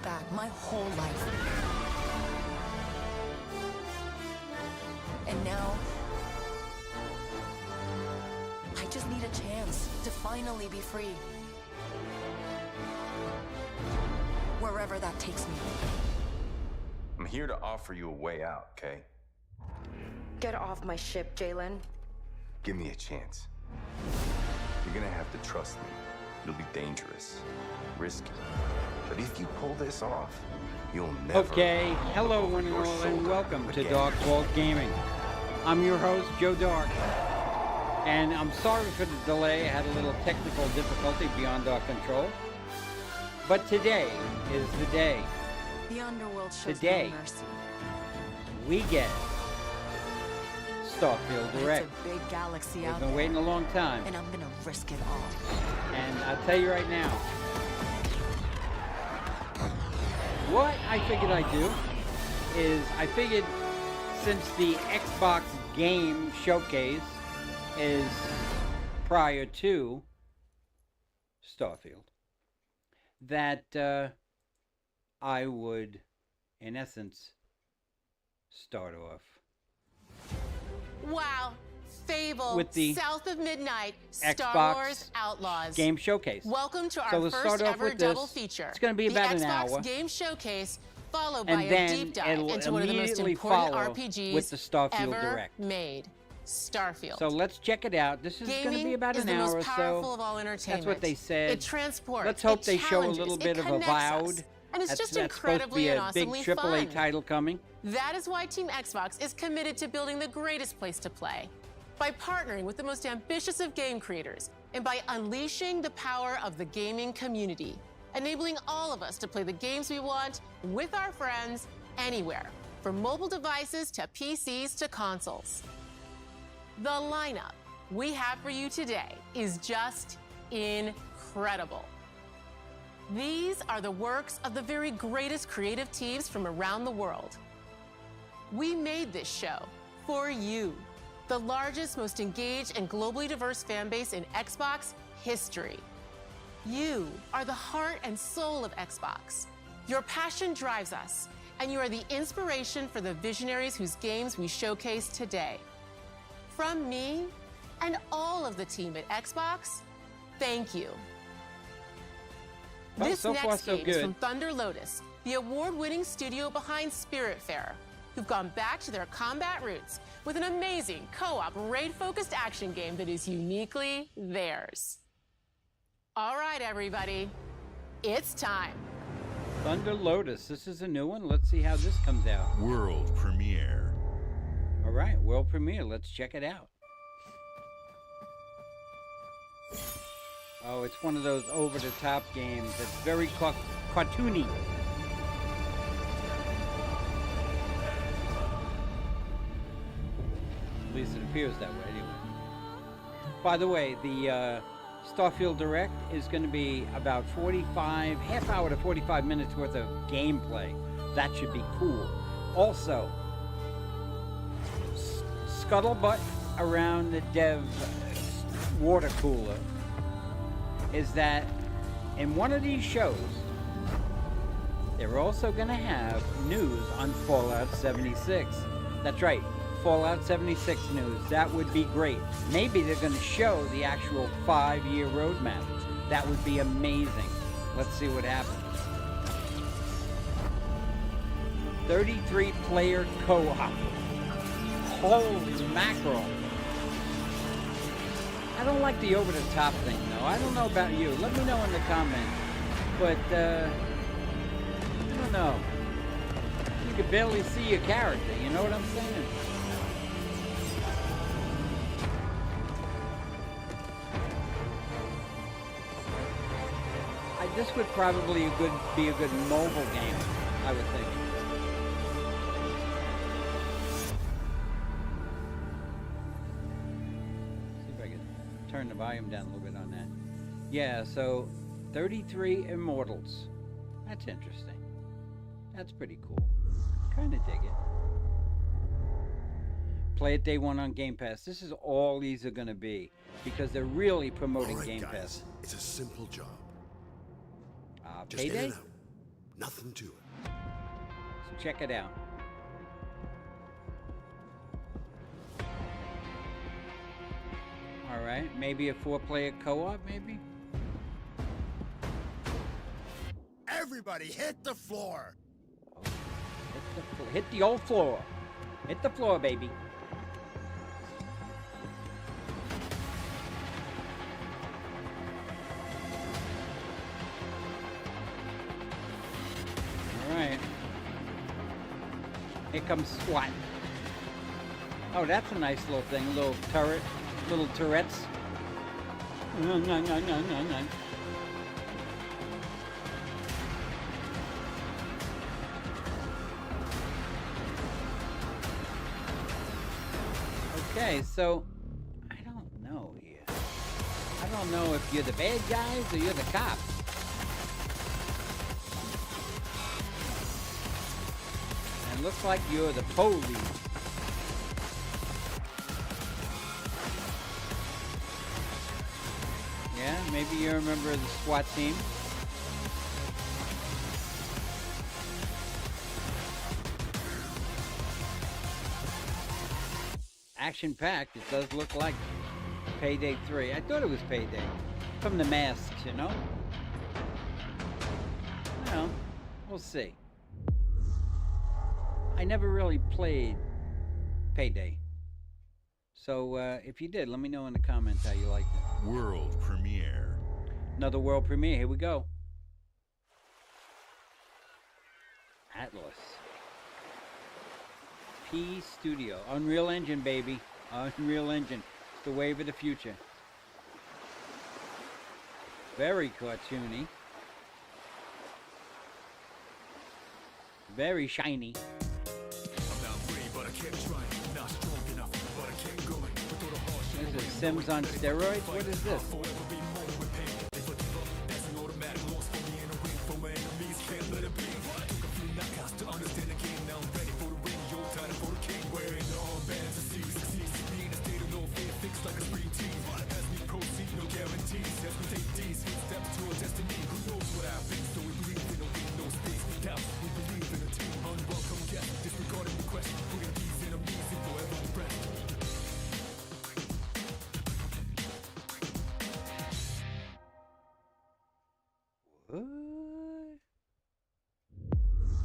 back my whole life. And now, I just need a chance to finally be free. Wherever that takes me. I'm here to offer you a way out, okay? Get off my ship, Jalen. Give me a chance. You're gonna have to trust me. It'll be dangerous, risky. But if you pull this off, you'll never... Okay, hello one and all, and welcome to Dark Vault Gaming. I'm your host, Joe Dark. And I'm sorry for the delay. I had a little technical difficulty beyond our control. But today is the day. The underworld shows Today, no mercy. we get Starfield Direct. It's a big galaxy We've out been there, waiting a long time. and I'm gonna risk it all. And I'll tell you right now, what I figured I'd do is I figured since the Xbox game showcase is prior to Starfield, that I would, in essence, start off Wow. Fable, with the South of Midnight, Star Xbox Wars Outlaws. game showcase. Welcome to So our let's first start off ever with double this. feature. It's gonna be about the an Xbox hour. Game Showcase, followed And by a then deep dive it'll into one of the most immediately important follow RPGs with the Starfield ever Direct. made. Starfield. So let's check it out. This is going to be Gaming about is an the hour or most powerful so. of all entertainment. That's what they said. It transports. Let's hope it they show a challenges, little bit it of connects Avowed. us, and it's just That's supposed to be incredibly a and big awesomely AAA fun. title coming. That is why Team Xbox is committed to building the greatest place to play. By partnering with the most ambitious of game creators and by unleashing the power of the gaming community, enabling all of us to play the games we want with our friends anywhere, from mobile devices to PCs to consoles. The lineup we have for you today is just incredible. These are the works of the very greatest creative teams from around the world. We made this show for you, the largest, most engaged, and globally diverse fan base in Xbox history. You are the heart and soul of Xbox. Your passion drives us, and you are the inspiration for the visionaries whose games we showcase today. From me and all of the team at Xbox, thank you. Well, This so far, next so game is good. from Thunder Lotus, the award-winning studio behind Spiritfarer, who've gone back to their combat roots with an amazing co-op raid-focused action game that is uniquely theirs. All right, everybody, it's time. Thunder Lotus. This is a new one. Let's see how this comes out. World premiere. All right, world premiere. Let's check it out. Oh, it's one of those over-the-top games that's very cartoony. At least it appears that way, anyway. By the way, the Starfield Direct is going to be about half hour to 45 minutes worth of gameplay. That should be cool. Also, scuttlebutt around the dev water cooler is that in one of these shows, they're also going to have news on Fallout 76. That's right, Fallout 76 news. That would be great. Maybe they're going to show the actual 5-year roadmap. That would be amazing. Let's see what happens. 33-player co-op. Holy mackerel. I don't like the over-the-top thing, though. I don't know about you. Let me know in the comments. But, I don't know. You can barely see your character. You know what I'm saying? This would probably be a good mobile game, I would think. See if I can turn the volume down a little bit on that. Yeah, so 33 Immortals. That's interesting. That's pretty cool. Kind of dig it. Play it day one on Game Pass. This is all these are going to be because they're really promoting All right, Game guys, Pass. it's a simple job. Just Payday? in and out. Nothing to it. So check it out. All right, maybe a 4-player co-op, maybe? Everybody hit the floor! Hit the old floor. Hit the floor, baby. All right. Here comes SWAT. Oh, that's a nice little thing. A little turret. Little Tourette's. No. Okay, so I don't know here. I don't know if you're the bad guys or you're the cops. And it looks like you're the police. Yeah, maybe you're a member of the SWAT team. Action-packed. It does look like Payday 3. I thought it was Payday. From the masks, you know? Well, we'll see. I never really played Payday. So, if you did, let me know in the comments how you liked it. World premiere. Another world premiere. Here we go. Atlas. P Studio. Unreal Engine, baby. Unreal Engine. It's the wave of the future. Very cartoony. Very shiny. This is Sims on steroids? What is this?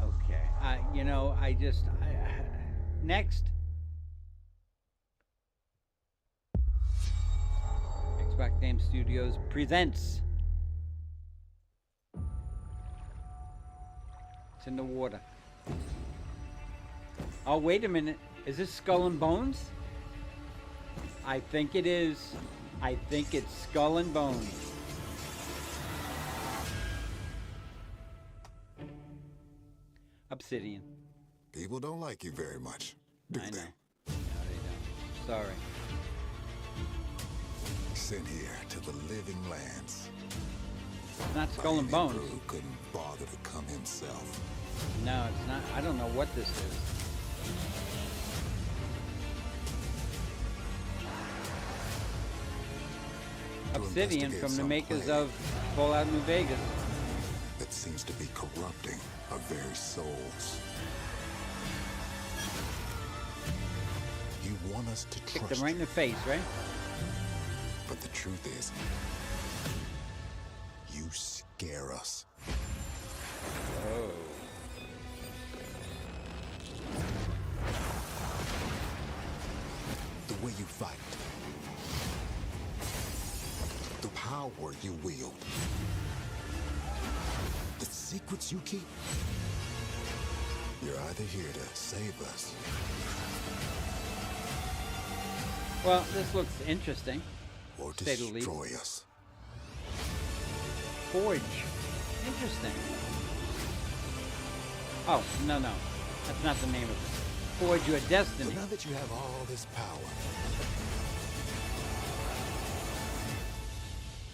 Okay, you know, next. Xbox Game Studios presents. It's in the water. Oh, wait a minute. Is this Skull and Bones? I think it is. I think it's Skull and Bones. Obsidian. People don't like you very much, do I they? know. No, they don't. Sorry. Sent here to the living lands. It's not Skull and Bones. Who couldn't bother to come himself. No, it's not. I don't know what this is. Obsidian from the makers of Fallout New Vegas. That seems to be corrupting our very souls. You want us to Kick trust them right in the face, right? But the truth is, you scare us. Oh. The way you fight. The power you wield. The secrets you keep. You're either here to save us. Well, this looks interesting. Or to say the least. destroy us. Forge. Interesting. Oh, no. That's not the name of it. Forge your destiny. So now that you have all this power,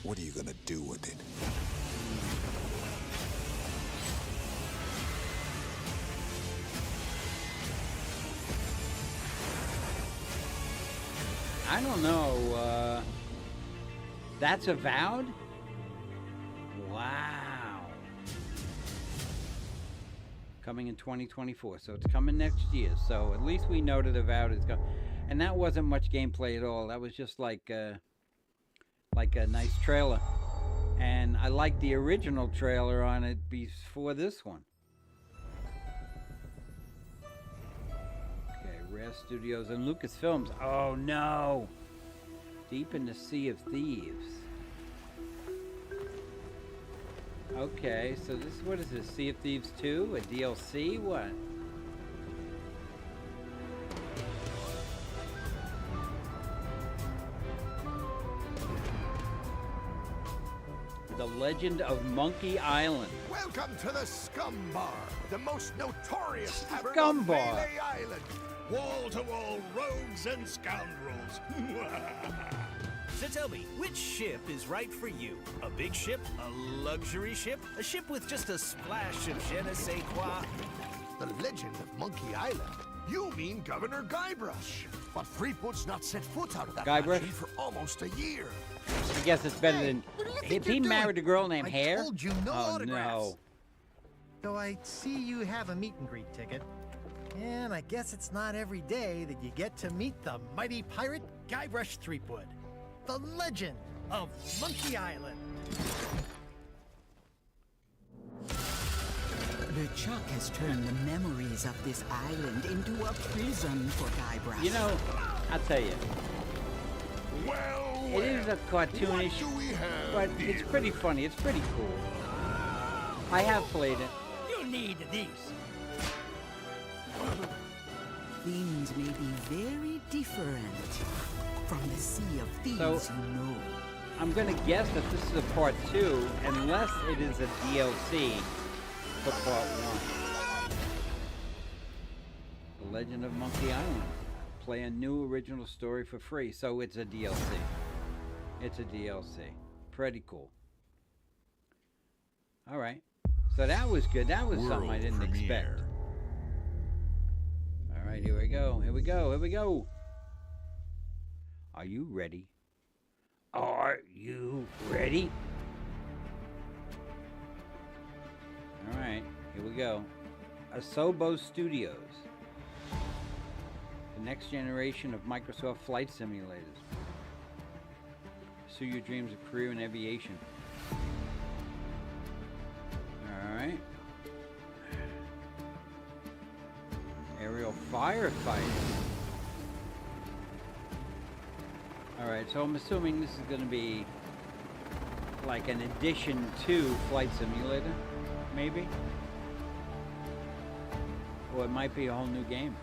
what are you gonna do with it? I don't know. That's Avowed? Wow. Coming in 2024, so it's coming next year. So at least we know that Avowed is coming. And that wasn't much gameplay at all. That was just like a nice trailer. And I liked the original trailer on it before this one. Okay, Rare Studios and Lucasfilms. Oh no! Deep in the Sea of Thieves. Okay, so what is this? Sea of Thieves 2? A DLC? What? The Legend of Monkey Island. Welcome to the Scum Bar, the most notorious tavern Scum on Bar. Melee Island. Wall-to-wall rogues and scoundrels. So tell me, which ship is right for you? A big ship? A luxury ship? A ship with just a splash of je ne sais quoi? The Legend of Monkey Island? You mean Governor Guybrush. But Threepwood's not set foot out of that Guybrush? mansion for almost a year. I guess it's better than... what do you think If he you're married a doing? girl named I Hare? told you no Oh autographs. no. So I see you have a meet and greet ticket. And I guess it's not every day that you get to meet the mighty pirate Guybrush Threepwood, the legend of Monkey Island. LeChuck has turned the memories of this island into a prison for Guybrush. You know, I'll tell you. Well, It is a cartoonish, what do we have but here? it's pretty funny. It's pretty cool. I have played it. You need these. Things may be very different from the Sea of Thieves, So- you know. I'm gonna guess that this is a part 2, unless it is a DLC for part 1. The Legend of Monkey Island. Play a new original story for free, so it's a DLC. It's a DLC. Pretty cool. Alright. So that was good. That was something I didn't expect. Alright, here we go. Here we go. Here we go. Are you ready? Are you ready? Alright, here we go. Asobo Studios. The next generation of Microsoft flight simulators. Pursue your dreams of career in aviation. Alright. Aerial firefighting. Alright, so I'm assuming this is going to be like an addition to Flight Simulator, maybe? Or it might be a whole new game.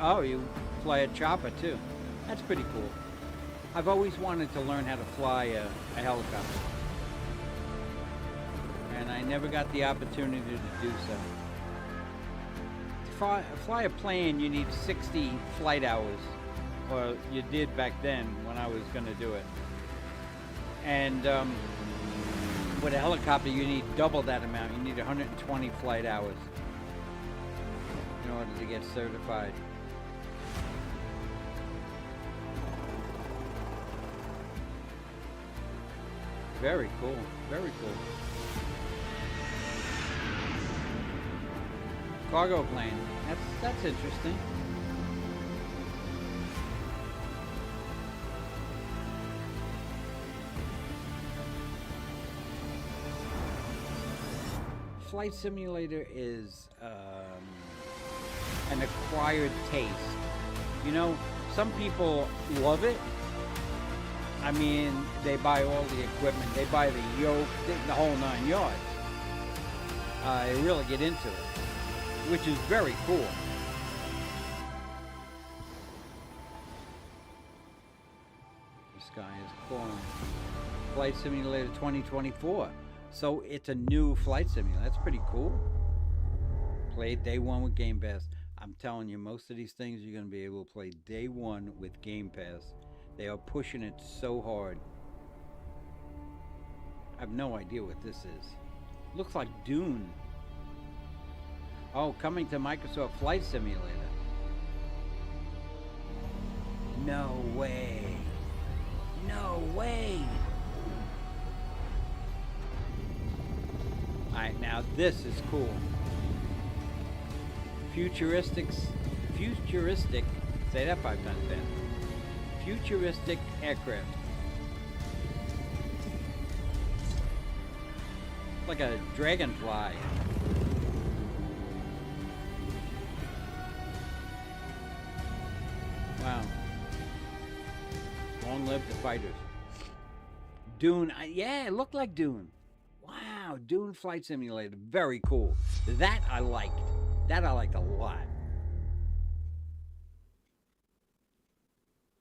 Oh, you fly a chopper too. That's pretty cool. I've always wanted to learn how to fly a helicopter. And I never got the opportunity to do so. To fly a plane, you need 60 flight hours. Or you did back then when I was going to do it. And with a helicopter, you need double that amount. You need 120 flight hours in order to get certified. Very cool. Very cool. Cargo plane. That's interesting. Flight Simulator is an acquired taste. You know, some people love it. I mean, they buy all the equipment. They buy the yoke, the whole 9 yards. They really get into it, which is very cool. The sky is falling. Flight Simulator 2024. So it's a new flight simulator. That's pretty cool. Played day one with Game Pass. I'm telling you, most of these things you're going to be able to play day one with Game Pass. They are pushing it so hard. I have no idea what this is. Looks like Dune. Oh, coming to Microsoft Flight Simulator. No way. No way. Alright, now this is cool. Futuristic, say that 5 times fast. Futuristic aircraft. Like a dragonfly. Wow. Long live the fighters. Dune, yeah, it looked like Dune. Wow, Dune Flight Simulator, very cool. That I liked. That I liked a lot.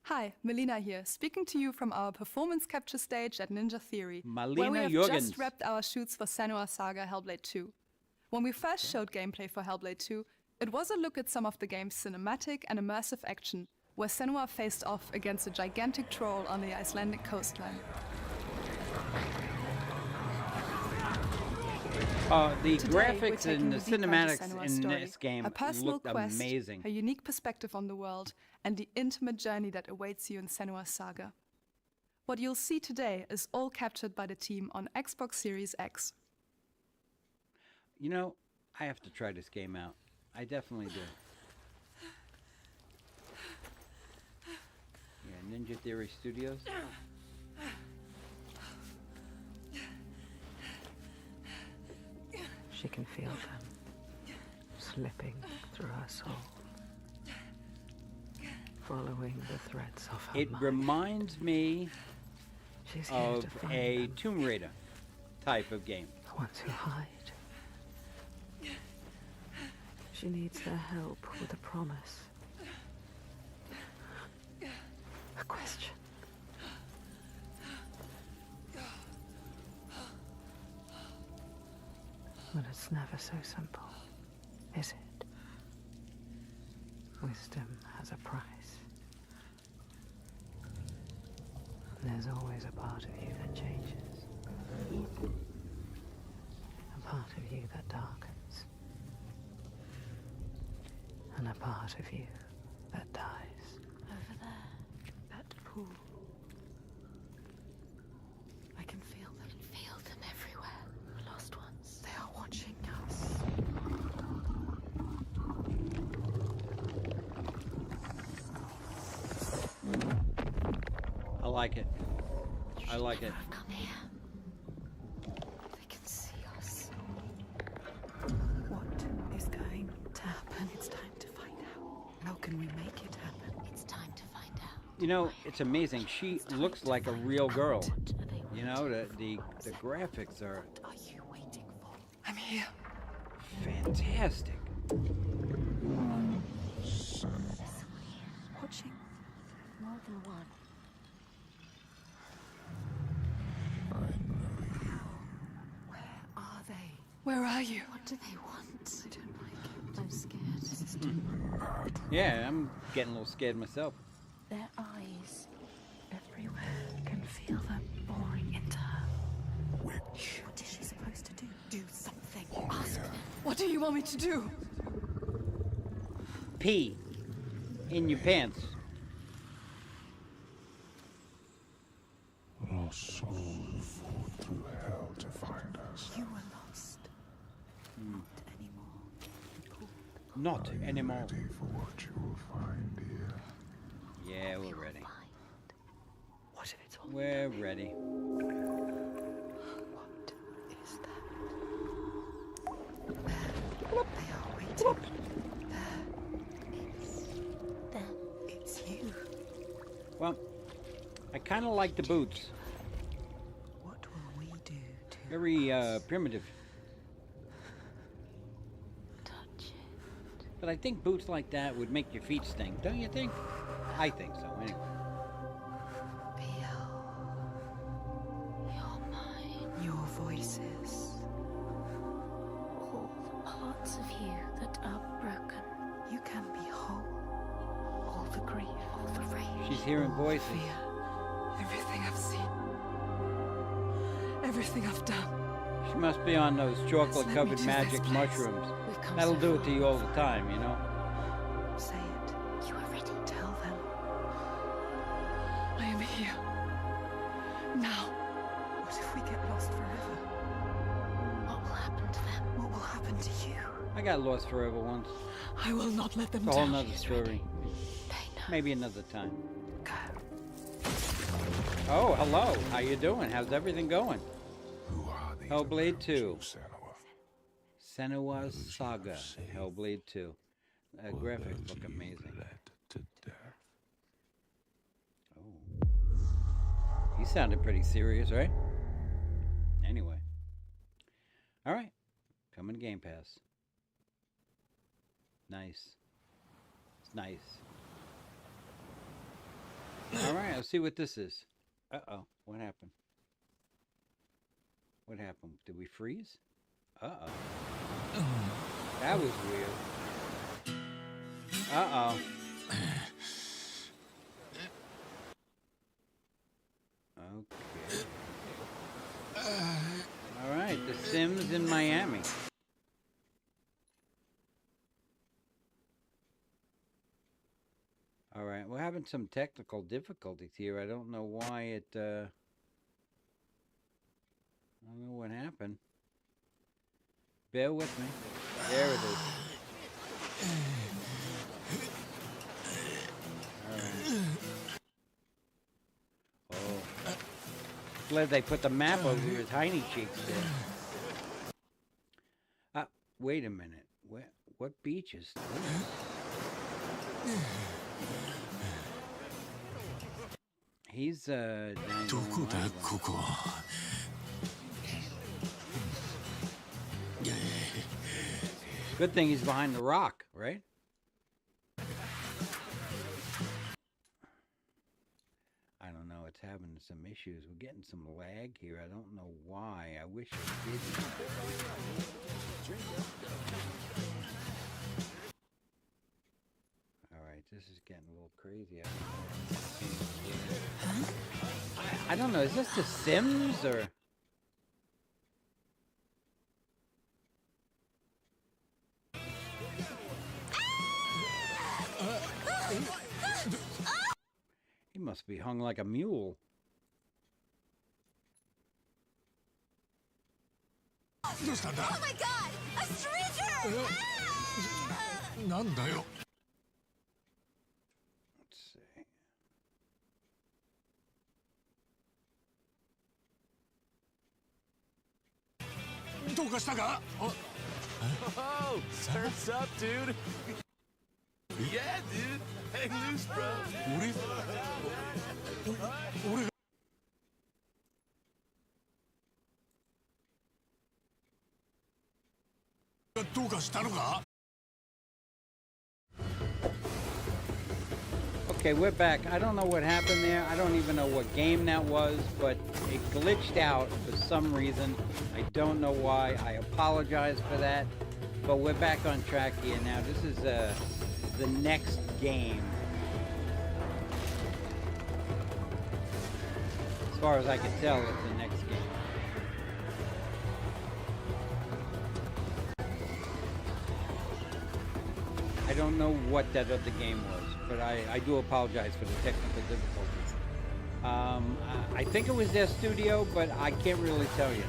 Hi, Melina here, speaking to you from our performance capture stage at Ninja Theory, Malina where we have Jürgens. just wrapped our shoots for Senua's Saga Hellblade 2. When we first showed gameplay for Hellblade 2, it was a look at some of the game's cinematic and immersive action, where Senua faced off against a gigantic troll on the Icelandic coastline. The Today, graphics we're taking and the you deeper into cinematics Senua's in story, this game a personal looked quest, amazing. a unique perspective on the world, and the intimate journey that awaits you in Senua's Saga. What you'll see today is all captured by the team on Xbox Series X. You know, I have to try this game out. I definitely do. Yeah, Ninja Theory Studios. She can feel them slipping through her soul, following the threads of her It mind. reminds me She's here of to find a them. Tomb Raider type of game. The ones who hide. She needs their help with a promise. A question. But it's never so simple, is it? Wisdom has a price. And there's always a part of you that changes. A part of you that darkens. And a part of you that dies. Over there, that pool. I can feel them. Feel them everywhere. The lost ones. They are watching us. I like it. I like it. Come here. They can see us. What is going to happen? It's time to find out. How can we make it happen? It's time to find out. You know, it's amazing. She looks like a real girl. You know, the graphics are What are you waiting for? I'm here. fantastic. Watching. More than one. Where are they? Where are you? What do they want? I don't like it. I'm scared. This is too Yeah, I'm getting a little scared myself. Their eyes everywhere. I can feel them boring into her. What is she supposed to do? Do something. Ask them. What do you want me to do? Pee in your pants. Lost souls fought through hell to find us. You were lost. Not anymore. Not anymore. Ready for what you will find here. Yeah, we're ready. What if it's all We're ready. What is that? There. They are waiting. There. It's them. It's you. Well, I kind of like the boots. What will we do to Very primitive. touch it? But I think boots like that would make your feet stink, don't you think? I think so, anyway. Feel your mind, your voices, all the parts of you that are broken. You can be whole. All the grief, all the rage. She's hearing all the voices. Fear. Everything I've seen. Everything I've done. She must be on those chocolate-covered choose magic this place. mushrooms. We've come That'll so do it far. to you all the time, you know? Say it. You are ready. Tell them. I am here. Now. What if we get lost forever? What will happen to them? I got lost forever once. I will not let them It's a whole down. nother story. They know. Maybe another time. Go. Oh, hello. How you doing? How's everything going? Who are these Hellblade 2. Senua? Senua's Saga. Hellblade 2. Graphics look amazing. Oh. He sounded pretty serious, right? Anyway. Alright. Coming to Game Pass. Nice. It's nice. Alright, let's see what this is. Uh-oh. What happened? What happened? Did we freeze? Uh-oh. That was weird. Uh-oh. Okay. Alright, The Sims in Miami. Alright, we're having some technical difficulties here. I don't know why it, I don't know what happened. Bear with me. There it is. Alright. Oh. Glad they put the map over your tiny cheeks there. Wait a minute. What beach is this? He's, down Good thing he's behind the rock, right? I don't know. It's having some issues. We're getting some lag here. I don't know why. I wish it didn't. Alright, this is getting a little crazy. I don't know. Is this The Sims or... He must be hung like a mule. Oh my god! A stranger! Let's see. Oh, surf's up, dude. Yeah, dude. Hang loose, bro. Okay, we're back. I don't know what happened there. I don't even know what game that was, but it glitched out for some reason. I don't know why. I apologize for that. But we're back on track here now. This is the next game. As far as I can tell, it's the next game. I don't know what that other game was, but I do apologize for the technical difficulties. I think it was their studio, but I can't really tell you.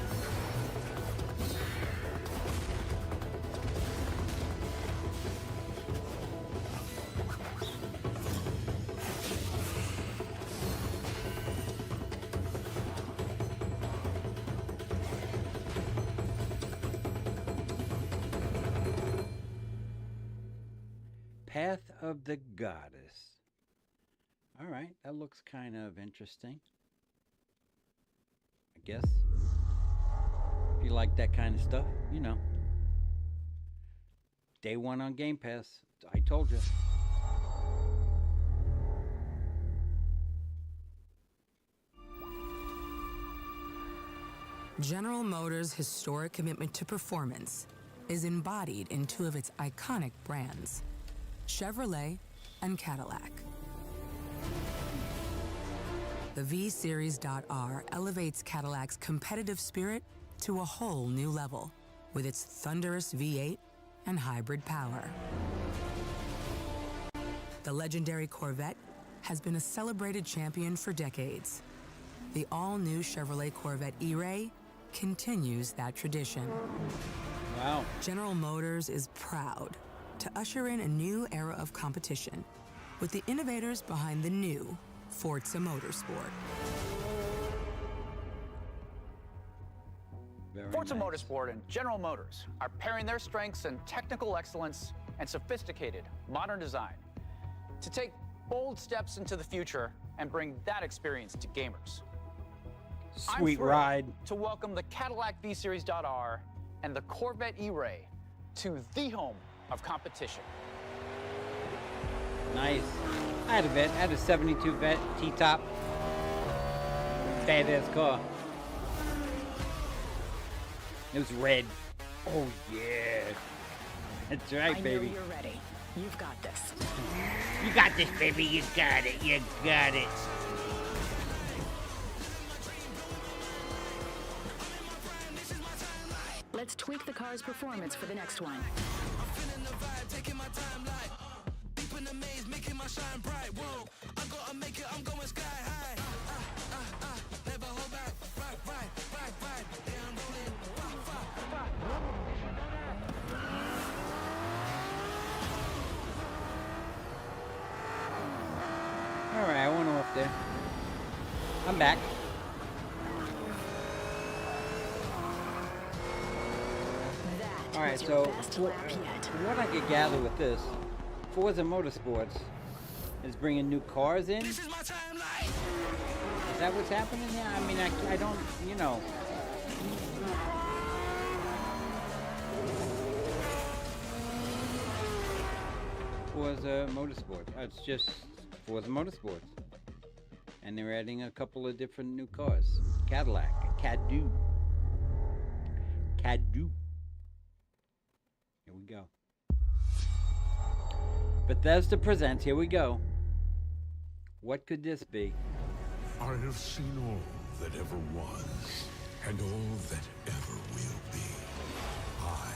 Path of the Goddess. All right, that looks kind of interesting. I guess. If you like that kind of stuff, you know. Day one on Game Pass. I told you. General Motors' historic commitment to performance is embodied in two of its iconic brands, Chevrolet and Cadillac. The V-Series.R elevates Cadillac's competitive spirit to a whole new level with its thunderous V8 and hybrid power. The legendary Corvette has been a celebrated champion for decades. The all-new Chevrolet Corvette E-Ray continues that tradition. Wow. General Motors is proud to usher in a new era of competition with the innovators behind the new Forza Motorsport. Forza Motorsport and General Motors are pairing their strengths in technical excellence and sophisticated modern design to take bold steps into the future and bring that experience to gamers. Sweet I'm ride. to welcome the Cadillac V-Series.R and the Corvette E-Ray to the home of competition. Nice. I had a vet. I had a 72 vet T-top. Badass car. It was red. Oh yeah. That's right, baby. I know you're ready. You've got this. You got this, baby. You got it. You got it. Let's tweak the car's performance for the next one. Alright, I went off there. I'm back. Alright, so what I could gather with this, Forza Motorsports is bringing new cars in. Is that what's happening there? I mean, I don't, you know. Forza Motorsports. It's just Forza Motorsports. And they're adding a couple of different new cars. Cadillac, a Cadu. Cadu. Here we go. Bethesda presents, here we go. What could this be? I have seen all that ever was, and all that ever will be. I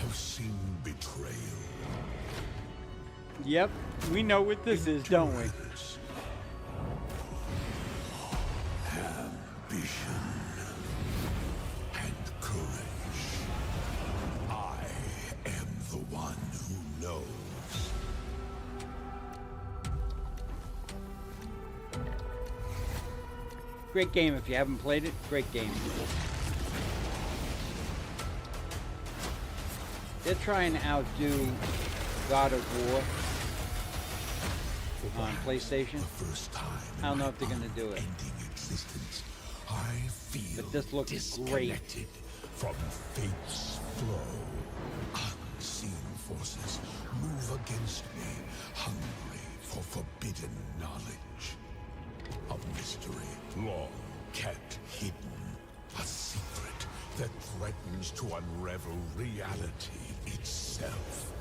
have seen betrayal. Yep, we know what this is, don't we? Ambition and courage. I am the one who knows. Great game if you haven't played it. Great game. They're trying to outdo God of War on PlayStation. I don't know if they're going to do it. I feel but this looks great. From fate's flow. Unseen forces move against me, hungry for forbidden knowledge. A mystery long kept hidden. A secret that threatens to unravel reality itself.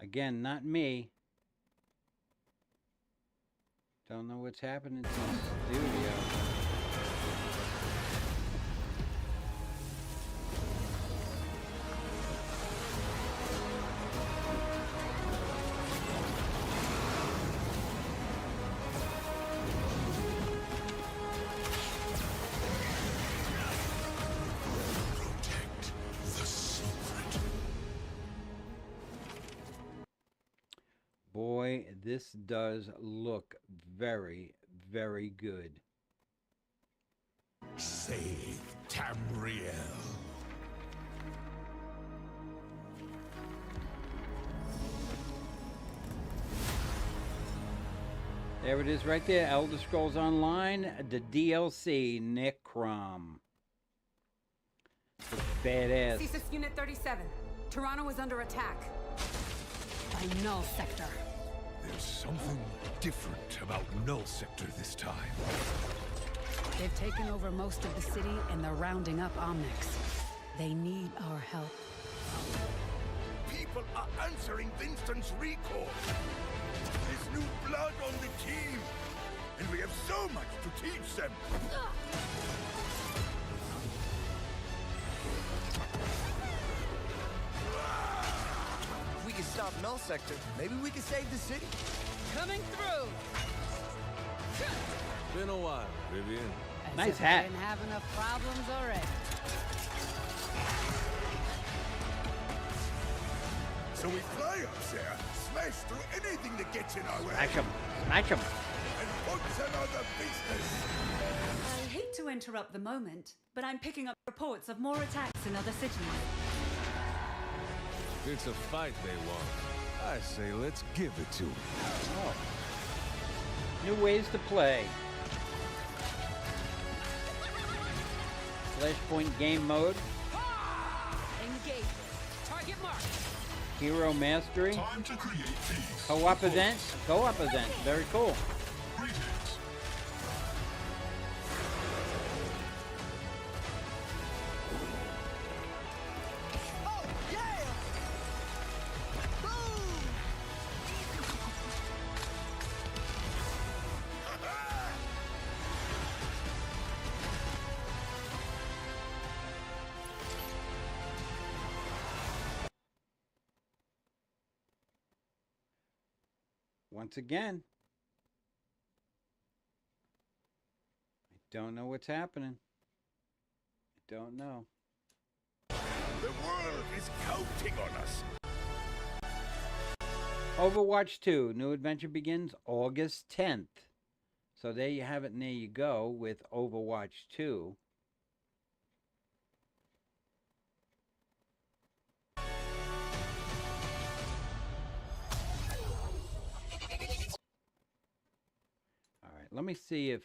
Again, not me. Don't know what's happening to the studio. Boy, this does look very, very good. Save Tamriel. There it is right there. Elder Scrolls Online, the DLC, Necrom. It's badass. Thesis Unit 37. Toronto is under attack. By Null Sector. There's something different about Null Sector this time. They've taken over most of the city and they're rounding up Omnics. They need our help. People are answering Winston's recall. There's new blood on the team. And we have so much to teach them. stop Null Sector, maybe we can save the city. Coming through! Been a while, Vivian. As Nice if hat. I didn't have enough problems already. So we fly up there, smash through anything that gets in our way. Smash him. Smash him. And put another business. I hate to interrupt the moment, but I'm picking up reports of more attacks in other cities. It's a fight they want. I say let's give it to them. Oh. New ways to play. Flashpoint game mode. Engage. Target mark. Hero mastery. Time to create peace. Co-op event. Co-op event. Very cool. Greetings. Oh, yeah! Boom! Once again. I don't know what's happening. I don't know. The world is counting on us. Overwatch 2, new adventure begins August 10th. So there you have it, and there you go with Overwatch 2. All right, let me see if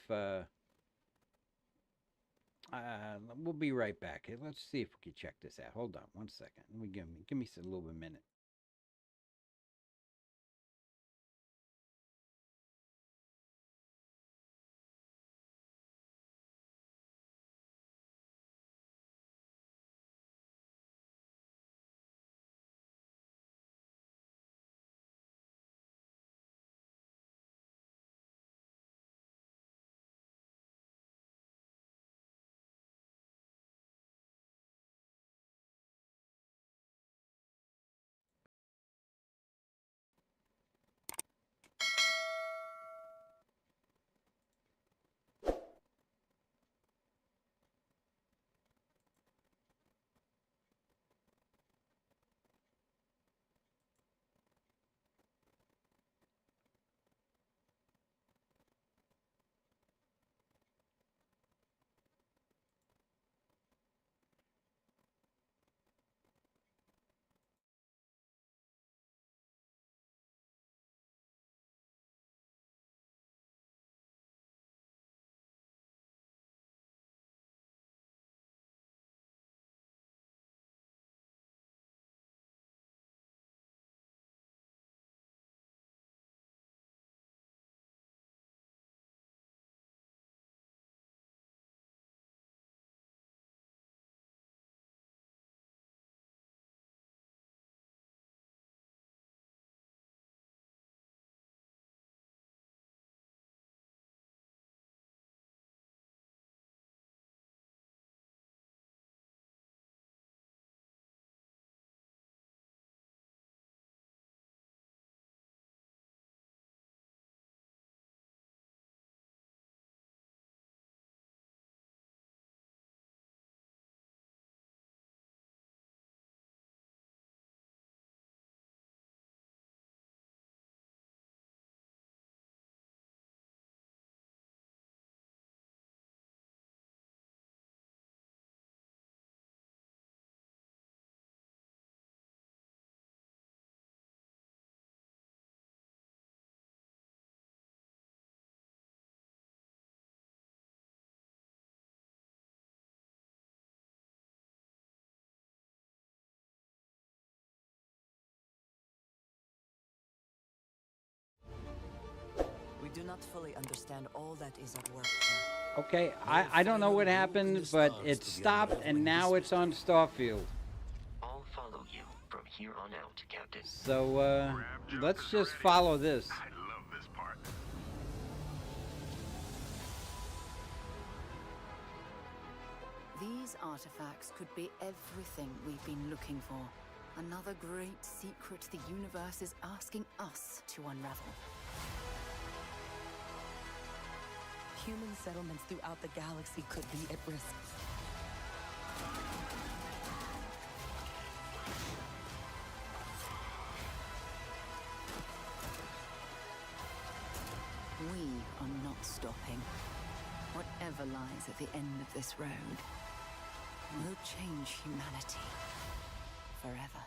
we'll be right back. Let's see if we can check this out. Hold on one second. Let me give me a little bit of a minute. Do not fully understand all that is at work here. Okay, I don't know what happened, but it stopped and now it's on Starfield. I'll follow you from here on out, Captain. So let's just follow this. I love this part. These artifacts could be everything we've been looking for. Another great secret the universe is asking us to unravel. Human settlements throughout the galaxy could be at risk. We are not stopping. Whatever lies at the end of this road will change humanity forever.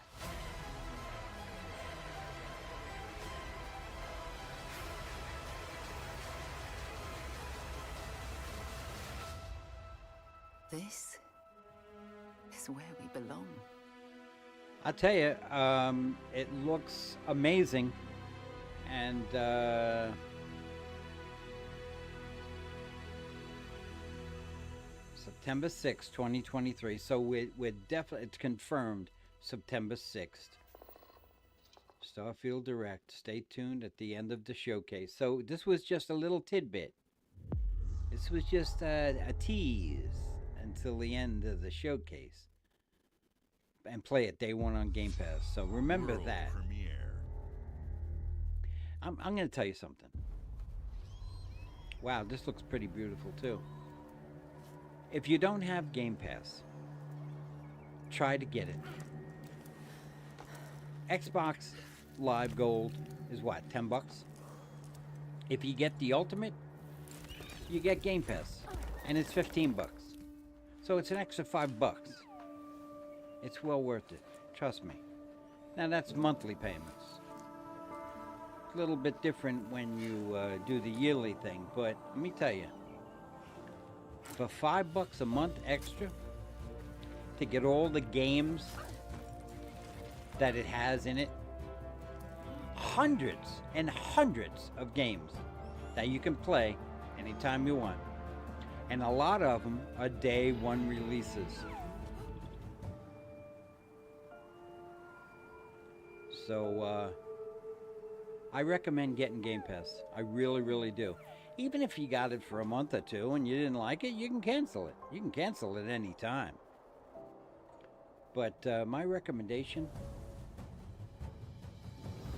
This is where we belong. I'll tell you, it looks amazing, and September 6th, 2023. So we're definitely, it's confirmed, September 6th. Starfield Direct. Stay tuned at the end of the showcase. So this was just a little tidbit. This was just a tease until the end of the showcase. And play it day one on Game Pass. So remember World that. premiere. I'm going to tell you something. Wow, this looks pretty beautiful too. If you don't have Game Pass, try to get it. Xbox Live Gold is what, $10? If you get the Ultimate, you get Game Pass, and it's $15. So it's an extra $5. It's well worth it, trust me. Now that's monthly payments. It's a little bit different when you do the yearly thing, but let me tell you, for $5 a month extra to get all the games that it has in it, hundreds and hundreds of games that you can play anytime you want, and a lot of them are day one releases. So I recommend getting Game Pass. I really, really do. Even if you got it for a month or two and you didn't like it, you can cancel it. You can cancel it any time. But my recommendation,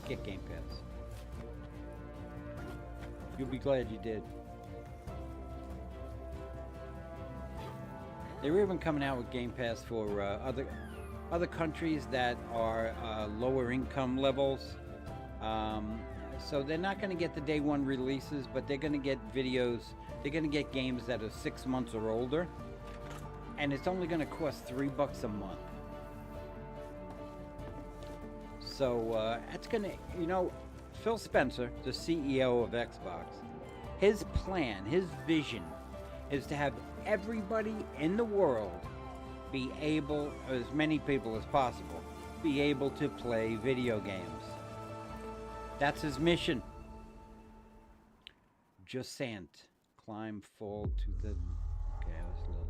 get Game Pass. You'll be glad you did. They're even coming out with Game Pass for other countries that are lower income levels. So they're not going to get the day one releases, but they're going to get videos. They're going to get games that are 6 months or older. And it's only going to cost $3 a month. So that's going to, you know, Phil Spencer, the CEO of Xbox, his plan, his vision is to have everybody in the world be able, as many people as possible, be able to play video games. That's his mission. Jusant. Climb, fall to the... Okay, I was a little...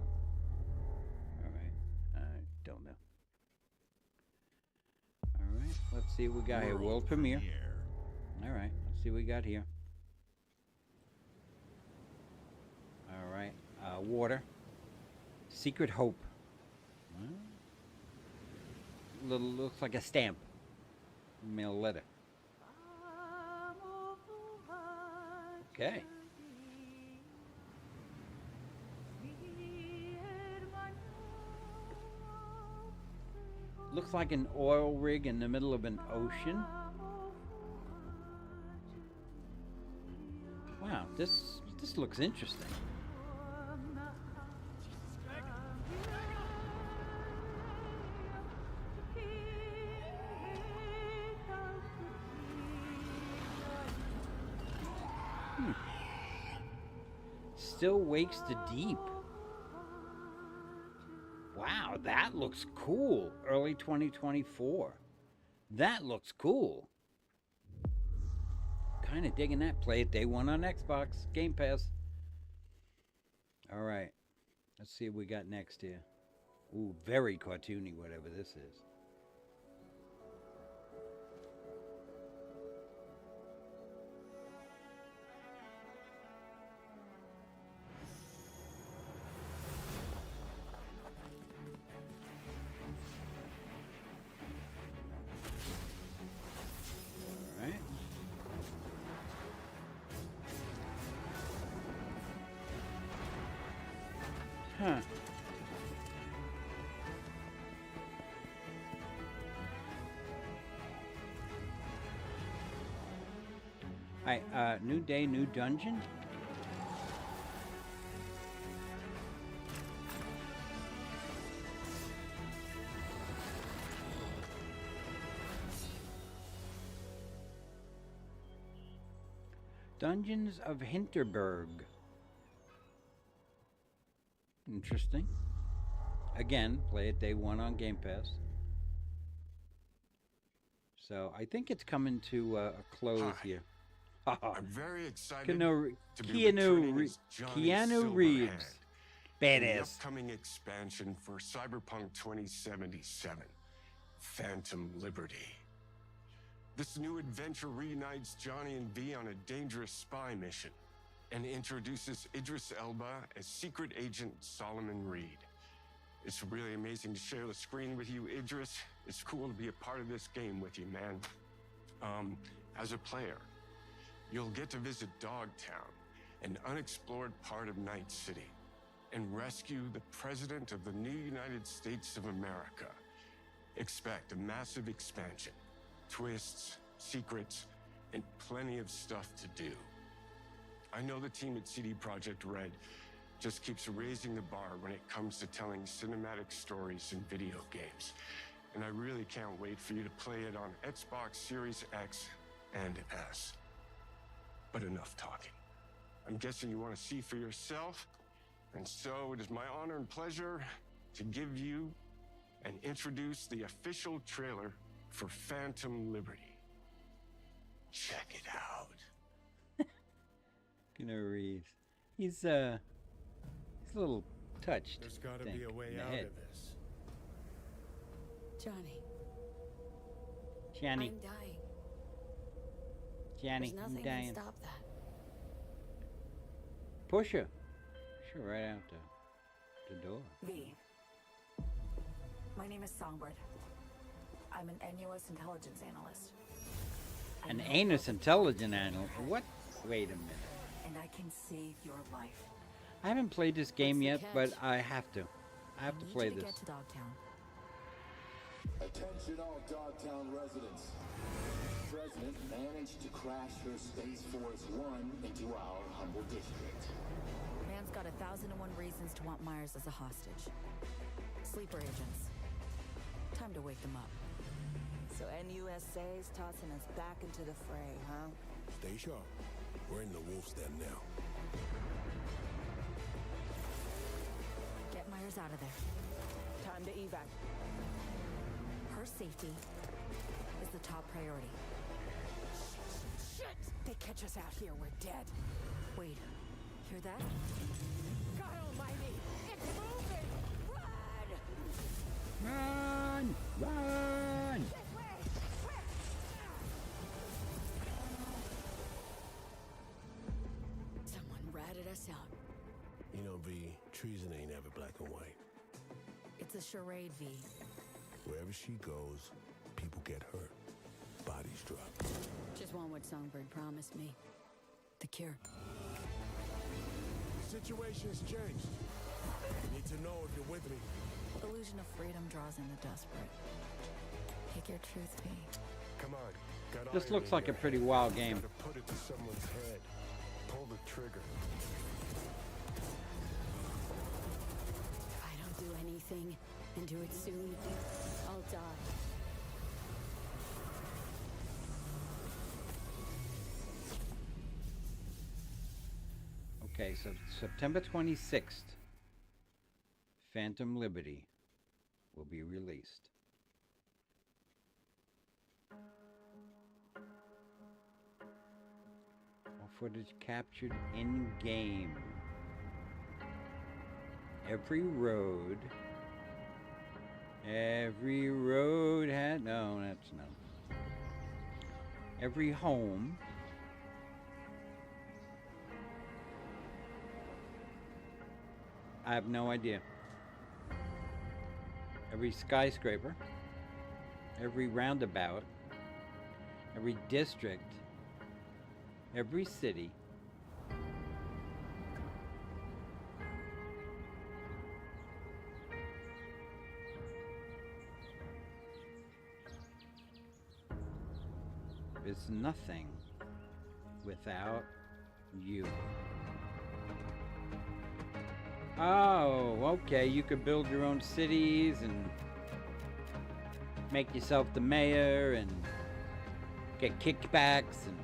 Alright. I don't know. Alright, let's see what we got here. World premiere. Alright, let's see what we got here. Alright, water. Secret Hope. Little, looks like a stamp. Mail letter. Okay. Looks like an oil rig in the middle of an ocean. Wow, this looks interesting. Still wakes the deep. Wow, that looks cool. Early 2024. That looks cool. Kind of digging that. Play it day one on Xbox Game Pass. All right. Let's see what we got next here. Ooh, very cartoony, whatever this is. Alright, new day, new dungeon? Dungeons of Hinterberg. Interesting. Again, play it day one on Game Pass. So I think it's coming to a close here. I'm very excited to be Keanu returning as Johnny Keanu Reeves. Silverhand in the Badass. upcoming expansion for Cyberpunk 2077, Phantom Liberty. This new adventure reunites Johnny and V on a dangerous spy mission and introduces Idris Elba as secret agent Solomon Reed. It's really amazing to share the screen with you, Idris. It's cool to be a part of this game with you, man. As a player, you'll get to visit Dogtown, an unexplored part of Night City, and rescue the President of the new United States of America. Expect a massive expansion, twists, secrets, and plenty of stuff to do. I know the team at CD Projekt Red just keeps raising the bar when it comes to telling cinematic stories in video games. And I really can't wait for you to play it on Xbox Series X and S. But enough talking. I'm guessing you want to see for yourself. And so it is my honor and pleasure to give you and introduce the official trailer for Phantom Liberty. Check it out. Keanu Reeves. He's a little touched. There's got to think, be a way in the out head. of this. Johnny. Johnny. I'm dying. Johnny, There's I'm nothing dying. can stop that. Push her. Push her right out the door. V. My name is Songbird. I'm an NUS intelligence analyst. An anus intelligent analyst. What? Wait a minute. And I can save your life. I haven't played this game yet, but I have to. I have to Need play you to this. get to Dogtown. Attention all Dogtown residents. The President managed to crash her Space Force One into our humble district. Man's got 1,001 reasons to want Myers as a hostage. Sleeper agents. Time to wake them up. So NUSA's tossing us back into the fray, huh? Stay sharp. We're in the wolf's den now. Get Myers out of there. Time to evac. Her safety is the top priority. Shit! They catch us out here, we're dead. Wait, hear that? God almighty! It's moving! Run! Run! Run! This way! Quick! Someone ratted us out. You know, V, treason ain't ever black and white. It's a charade, V. Wherever she goes, people get hurt. Bodies drop. Just want what Songbird promised me. The cure. The situation's changed. You need to know if you're with me. Illusion of freedom draws in the desperate. Pick your truth, V. Come on. Got This iron looks in like a your pretty head. wild game. Gotta put it to someone's head. Pull the trigger. If I don't do anything, and do it soon, I'll die. Okay, so September 26th, Phantom Liberty will be released. All footage captured in-game. Every road had... No, that's no. Every home... I have no idea. Every skyscraper, every roundabout, every district, every city, there's nothing without you. Oh, okay. You could build your own cities and make yourself the mayor and get kickbacks and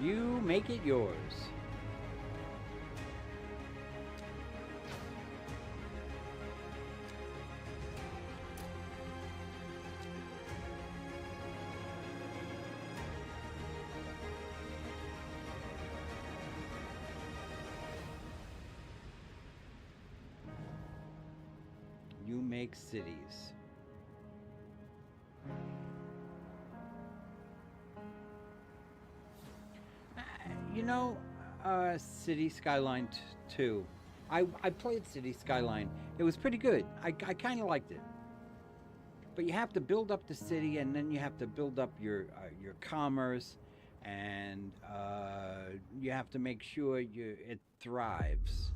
you make it yours. You make cities. You know, City Skyline 2. I played City Skyline. It was pretty good. I kind of liked it. But you have to build up the city, and then you have to build up your commerce, and you have to make sure it thrives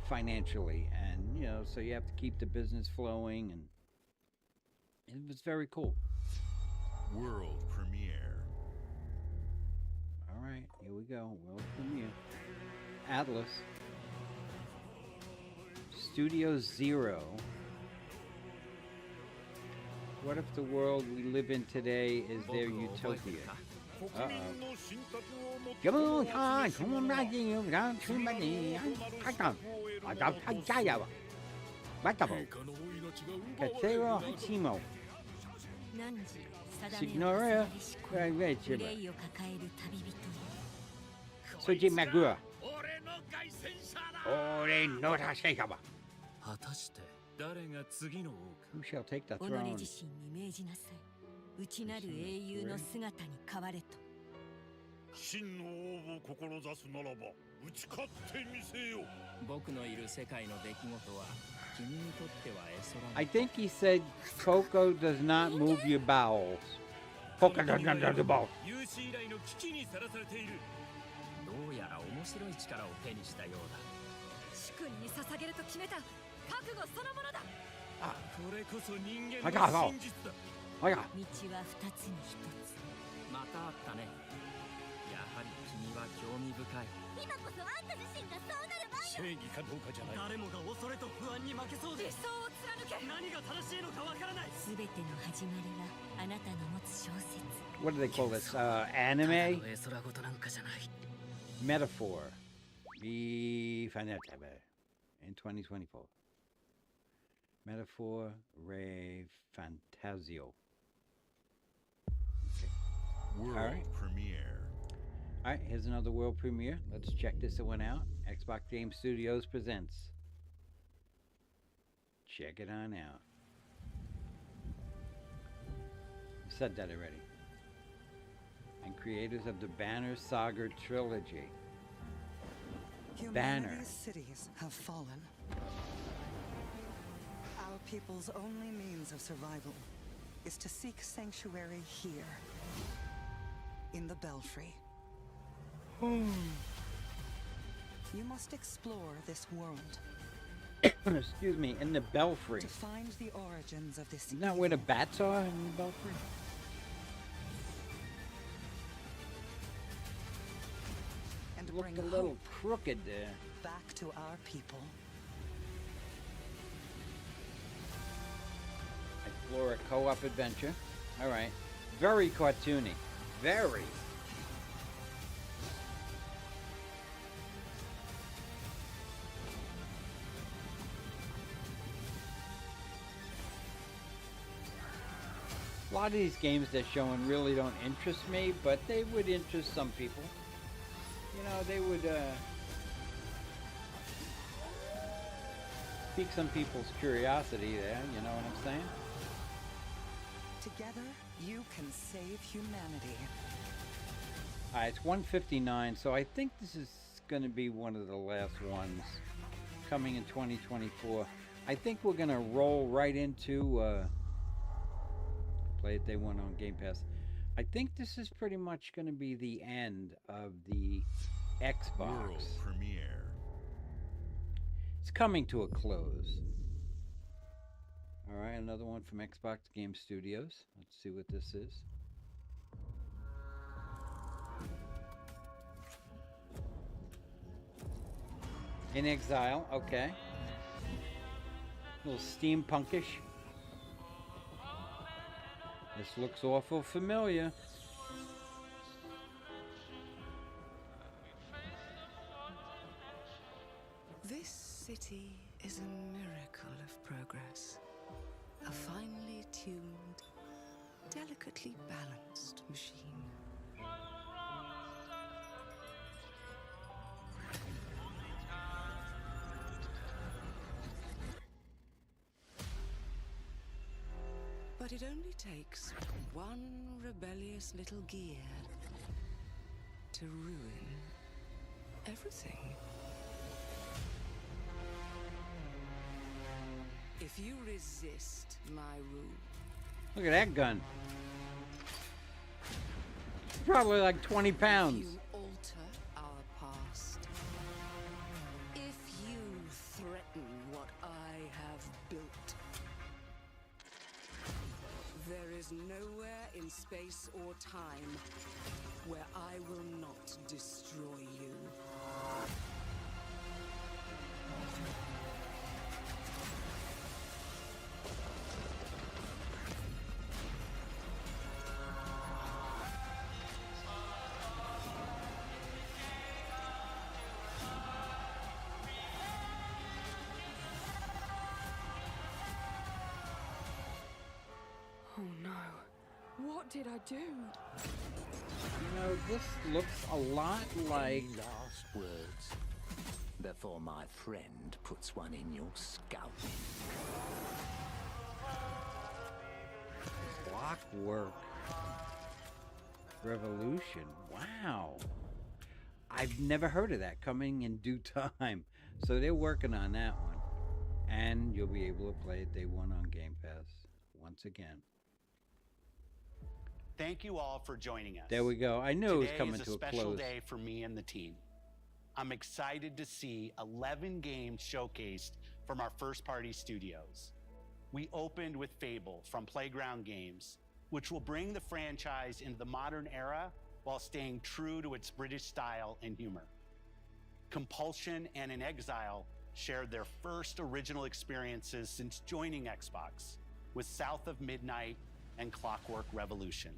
financially, and you know, so you have to keep the business flowing, and it was very cool. World premiere. All right, here we go. World premiere. Atlas. Studio Zero. What if the world we live in today is their utopia? Uh-oh. Come on, come on back here. Down to my knee. I got Jayawa. Watabo. Katero Hachimo. Signora Rachel. Soji Magura. Ore no Tashayawa. Who shall take the throne? 内なる英雄の姿に変われと。真の王を志すならば打ち勝ってみせよ。僕のいる世界の出来事は君にとっては絵空。 I think he said Coco does not move your bowels. Coco does not move your bowels. 有史以来の危機にさらされている。どうやら面白い力を手にしたようだ。主君に捧げると決めた覚悟そのものだ。これこそ人間の真実だ。 道は二つに一つ。またあったね。やはり君は興味深い。今こそあんた自身がそうなる前よ。正義かどうかじゃない。誰もが恐れと不安に負けそうで。理想を貫け。何が正しいのかわからない。すべての始まりはあなたの持つ小説。 What do they call this? Anime? Metaphor. Be fanatebe in 2024. Metaphor Re Fantasio. World premiere. All right, here's another world premiere. Let's check this one out. Xbox Game Studios presents. Check it on out. Said that already. And creators of the Banner Saga trilogy. Banner. Humanity's cities have fallen. Our people's only means of survival is to seek sanctuary here. In the Belfry. You must explore this world. Excuse me, in the Belfry. To find the origins of this. Isn't that where the bats are in the Belfry? And look bring a little hope crooked there. Back to our people. Explore a co-op adventure. All right. Very cartoony. Very. A lot of these games they're showing really don't interest me, but they would interest some people. You know, they would pique some people's curiosity there, you know what I'm saying? Together, you can save humanity. Alright, it's 1:59, so I think this is going to be one of the last ones coming in 2024. I think we're going to roll right into Play It Day 1 on Game Pass. I think this is pretty much going to be the end of the Xbox. World premiere. It's coming to a close. All right, another one from Xbox Game Studios. Let's see what this is. In Exile, okay. A little steampunkish. This looks awful familiar. This city is a miracle of progress. A finely tuned, delicately balanced machine. But it only takes one rebellious little gear to ruin everything. If you resist my rule... Look at that gun. Probably like 20 pounds. If you alter our past, if you threaten what I have built, there is nowhere in space or time where I will not destroy you. Oh no. What did I do? You know, this looks a lot like... Any last words before my friend puts one in your scalp? Clockwork Revolution. Wow. I've never heard of that. Coming in due time. So they're working on that one. And you'll be able to play it day one on Game Pass once again. Thank you all for joining us. There we go. I knew it was coming to a close. Today is a special day for me and the team. I'm excited to see 11 games showcased from our first-party studios. We opened with Fable from Playground Games, which will bring the franchise into the modern era while staying true to its British style and humor. Compulsion and In Exile shared their first original experiences since joining Xbox with South of Midnight and Clockwork Revolution.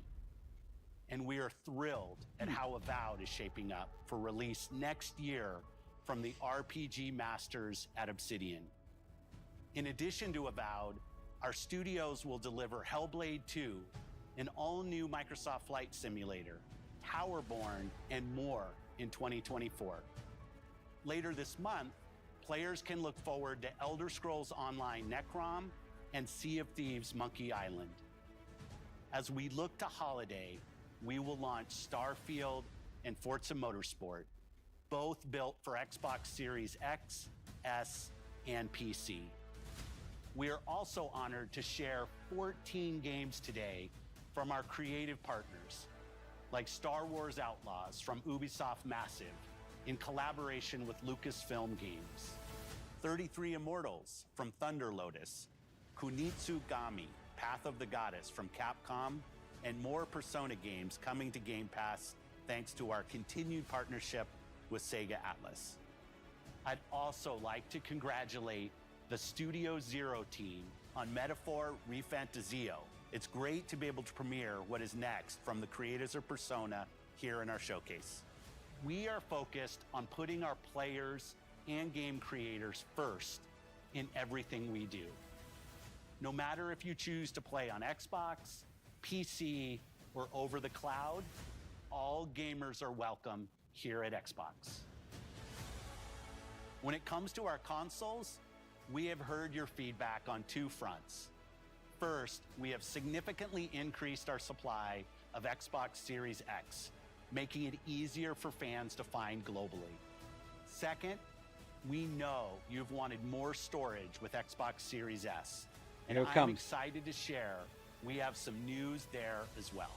And we are thrilled at how Avowed is shaping up for release next year from the RPG masters at Obsidian. In addition to Avowed, our studios will deliver Hellblade 2, an all-new Microsoft Flight Simulator, Towerborn, and more in 2024. Later this month, players can look forward to Elder Scrolls Online Necrom and Sea of Thieves Monkey Island. As we look to holiday, we will launch Starfield and Forza Motorsport, both built for Xbox Series X, S, and PC. We are also honored to share 14 games today from our creative partners, like Star Wars Outlaws from Ubisoft Massive in collaboration with Lucasfilm Games, 33 Immortals from Thunder Lotus, Kunitsu Gami, Path of the Goddess from Capcom, and more Persona games coming to Game Pass thanks to our continued partnership with Sega Atlas. I'd also like to congratulate the Studio Zero team on Metaphor Refantazio. It's great to be able to premiere what is next from the creators of Persona here in our showcase. We are focused on putting our players and game creators first in everything we do. No matter if you choose to play on Xbox, PC, or over the cloud, all gamers are welcome here at Xbox. When it comes to our consoles, we have heard your feedback on two fronts. First, we have significantly increased our supply of Xbox Series X, making it easier for fans to find globally. Second, we know you've wanted more storage with Xbox Series S, and I'm excited to share we have some news there as well.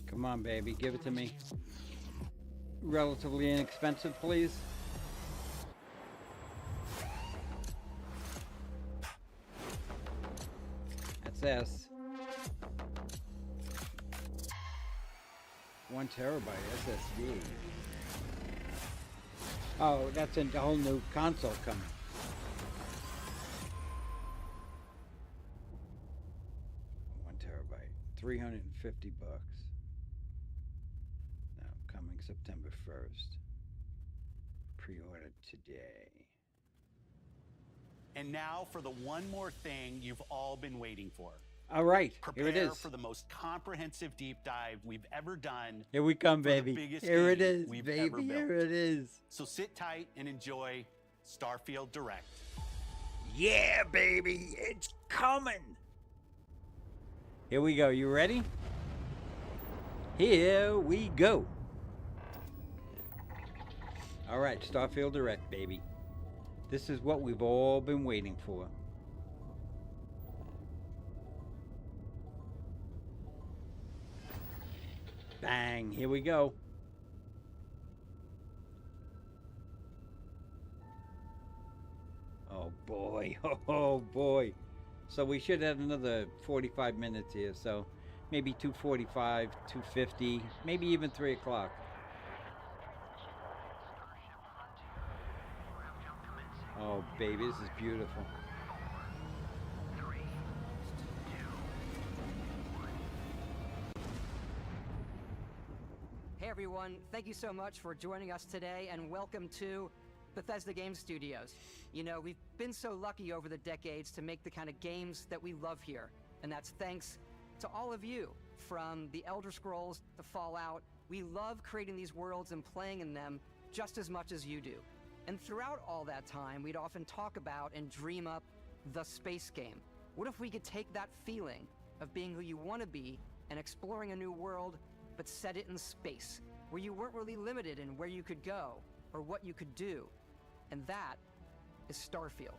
Come on, baby, give it to me. Relatively inexpensive, please. SS. 1 terabyte SSD. Oh, that's a whole new console coming. $350. Now coming September 1st. Pre-ordered today. And now for the one more thing you've all been waiting for. All right, Prepare here it is. for the most comprehensive deep dive we've ever done. Here we come, baby. Here it is, baby. Here it is. So sit tight and enjoy Starfield Direct. Yeah, baby, it's coming. Here we go. You ready? Here we go. All right, Starfield Direct, baby. This is what we've all been waiting for. Bang, here we go. Oh boy, oh boy. So we should have another 45 minutes here, so maybe 2:45, 2:50, maybe even 3 o'clock. Oh baby, this is beautiful. Hey everyone, thank you so much for joining us today and welcome to Bethesda Game Studios. You know, we've been so lucky over the decades to make the kind of games that we love here, and that's thanks to all of you. From the Elder Scrolls to Fallout, we love creating these worlds and playing in them just as much as you do. And throughout all that time, we'd often talk about and dream up the space game. What if we could take that feeling of being who you want to be and exploring a new world, but set it in space, where you weren't really limited in where you could go or what you could do? And that is Starfield.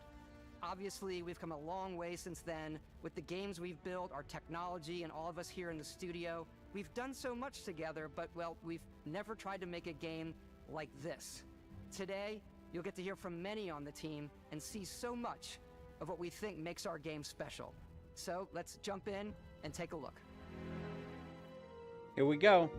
Obviously, we've come a long way since then with the games we've built, our technology, and all of us here in the studio. We've done so much together, but, well, we've never tried to make a game like this. Today, you'll get to hear from many on the team and see so much of what we think makes our game special. So let's jump in and take a look. Here we go.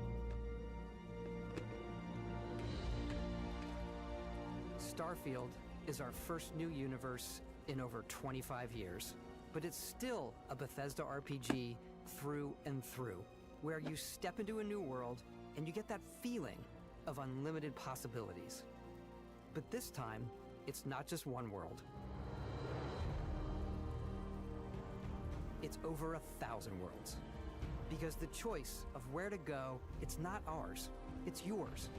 Starfield is our first new universe in over 25 years, but it's still a Bethesda RPG through and through, where you step into a new world and you get that feeling of unlimited possibilities. But this time, it's not just one world. It's over 1,000 worlds. Because the choice of where to go, it's not ours, it's yours.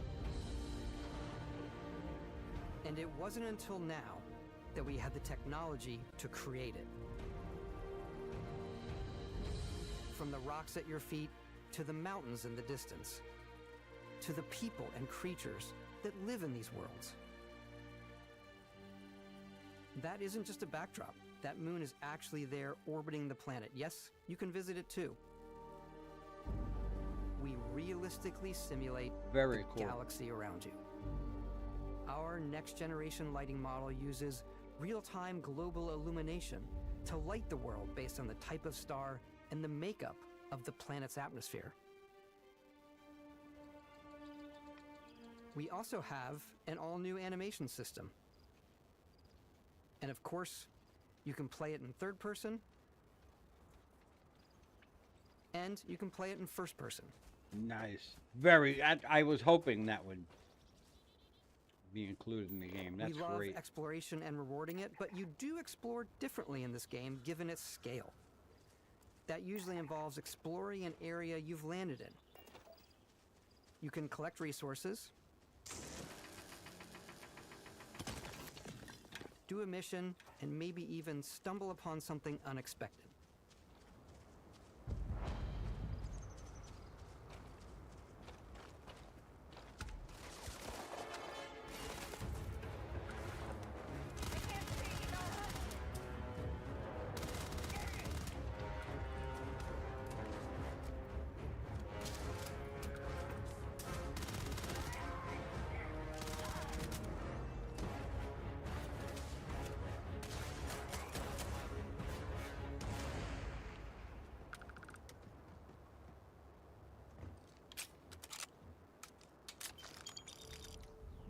And it wasn't until now that we had the technology to create it. From the rocks at your feet, to the mountains in the distance, to the people and creatures that live in these worlds. That isn't just a backdrop. That moon is actually there orbiting the planet. Yes, you can visit it too. We realistically simulate the galaxy around you. Our next-generation lighting model uses real-time global illumination to light the world based on the type of star and the makeup of the planet's atmosphere. We also have an all-new animation system. And of course, you can play it in third person, and you can play it in first person. Nice. Very. I was hoping that would be included in the game. That's we love great. Exploration and rewarding it, but you do explore differently in this game given its scale. That usually involves exploring an area you've landed in. You can collect resources, do a mission, and maybe even stumble upon something unexpected.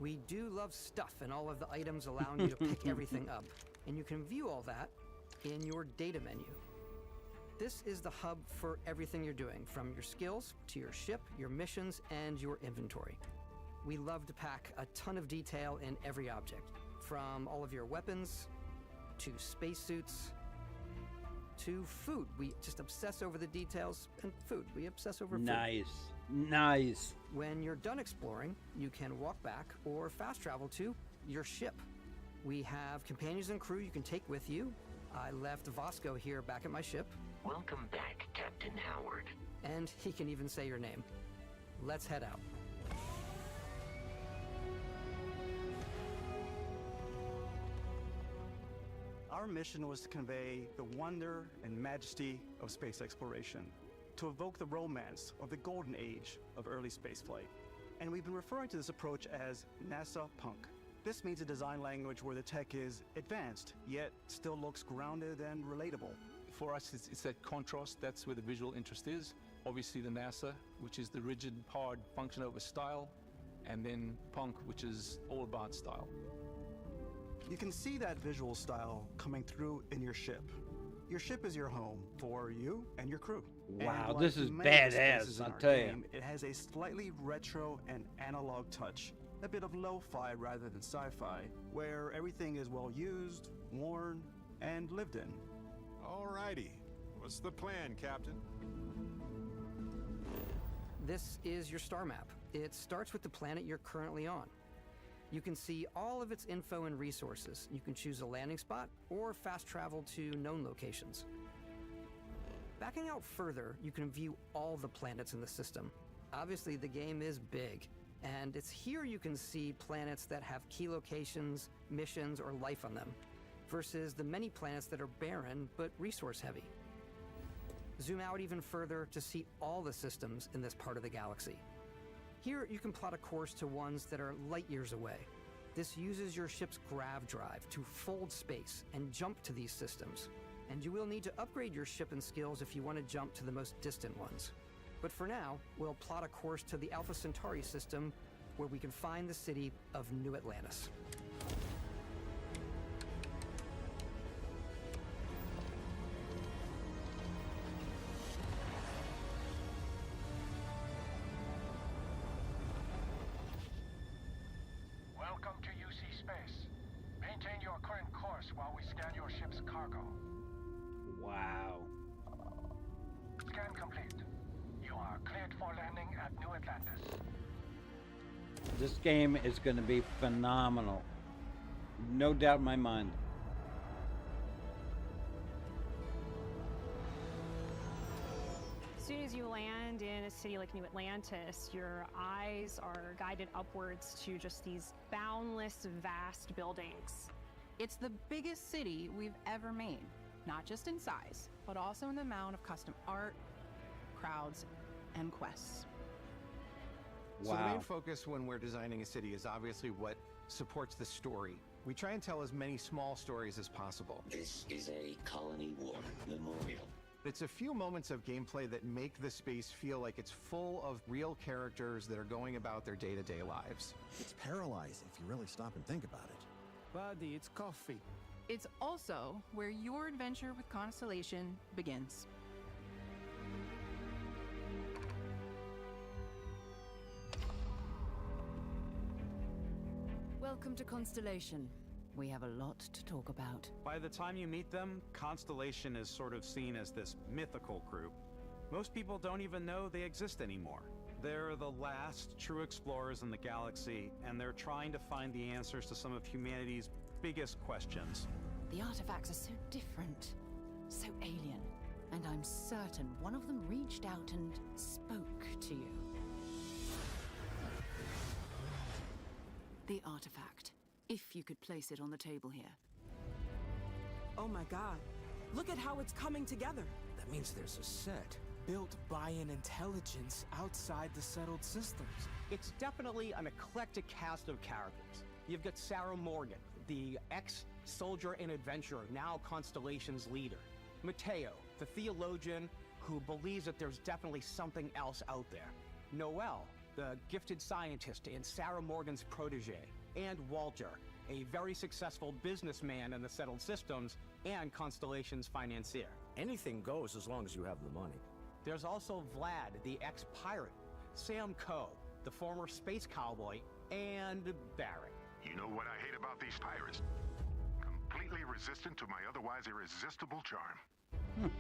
We do love stuff and all of the items allowing you to pick everything up, and you can view all that in your data menu. This is the hub for everything you're doing, from your skills to your ship, your missions, and your inventory. We love to pack a ton of detail in every object, from all of your weapons, to spacesuits, to food. We just obsess over the details, and food. We obsess over food. Nice. When you're done exploring, you can walk back or fast travel to your ship. We have companions and crew you can take with you. I left Vasco here back at my ship. Welcome back, Captain Howard. And he can even say your name. Let's head out. Our mission was to convey the wonder and majesty of space exploration, to evoke the romance of the golden age of early spaceflight. And we've been referring to this approach as NASA Punk. This means a design language where the tech is advanced, yet still looks grounded and relatable. For us, it's that contrast. That's where the visual interest is. Obviously the NASA, which is the rigid, hard function over style, and then Punk, which is all about style. You can see that visual style coming through in your ship. Your ship is your home for you and your crew. Wow, and this like is many of the badass, spaces in I'll our tell you. game, it has a slightly retro and analog touch. A bit of lo-fi rather than sci-fi, where everything is well used, worn, and lived in. Alrighty. What's the plan, Captain? This is your star map. It starts with the planet you're currently on. You can see all of its info and resources. You can choose a landing spot or fast travel to known locations. Backing out further, you can view all the planets in the system. Obviously, the game is big, and it's here you can see planets that have key locations, missions, or life on them, versus the many planets that are barren but resource heavy. Zoom out even further to see all the systems in this part of the galaxy. Here, you can plot a course to ones that are light years away. This uses your ship's grav drive to fold space and jump to these systems. And you will need to upgrade your ship and skills if you want to jump to the most distant ones. But for now, we'll plot a course to the Alpha Centauri system, where we can find the city of New Atlantis. Welcome to UC Space. Maintain your current course while we scan your ship's cargo. Wow. Scan complete. You are cleared for landing at New Atlantis. This game is going to be phenomenal. No doubt in my mind. As soon as you land in a city like New Atlantis, your eyes are guided upwards to just these boundless, vast buildings. It's the biggest city we've ever made, not just in size, but also in the amount of custom art, crowds, and quests. So the main focus when we're designing a city is obviously what supports the story. We try and tell as many small stories as possible. This is a Colony War memorial. It's a few moments of gameplay that make the space feel like it's full of real characters that are going about their day-to-day lives. It's paralyzing if you really stop and think about it. Buddy, it's coffee. It's also where your adventure with Constellation begins. Welcome to Constellation. We have a lot to talk about. By the time you meet them, Constellation is sort of seen as this mythical group. Most people don't even know they exist anymore. They're the last true explorers in the galaxy, and they're trying to find the answers to some of humanity's biggest questions. The artifacts are so different, so alien, and I'm certain one of them reached out and spoke to you. The artifact. If you could place it on the table here. Oh my god. Look at how it's coming together. That means there's a set built by an intelligence outside the settled systems. It's definitely an eclectic cast of characters. You've got Sarah Morgan, the ex-soldier and adventurer, now Constellation's leader. Mateo, the theologian who believes that there's definitely something else out there. Noel, the gifted scientist and Sarah Morgan's protege, and Walter, a very successful businessman in the settled systems and Constellation's financier. Anything goes as long as you have the money. There's also Vlad, the ex-pirate, Sam Coe, the former space cowboy, and Barrett. You know what I hate about these pirates? Completely resistant to my otherwise irresistible charm.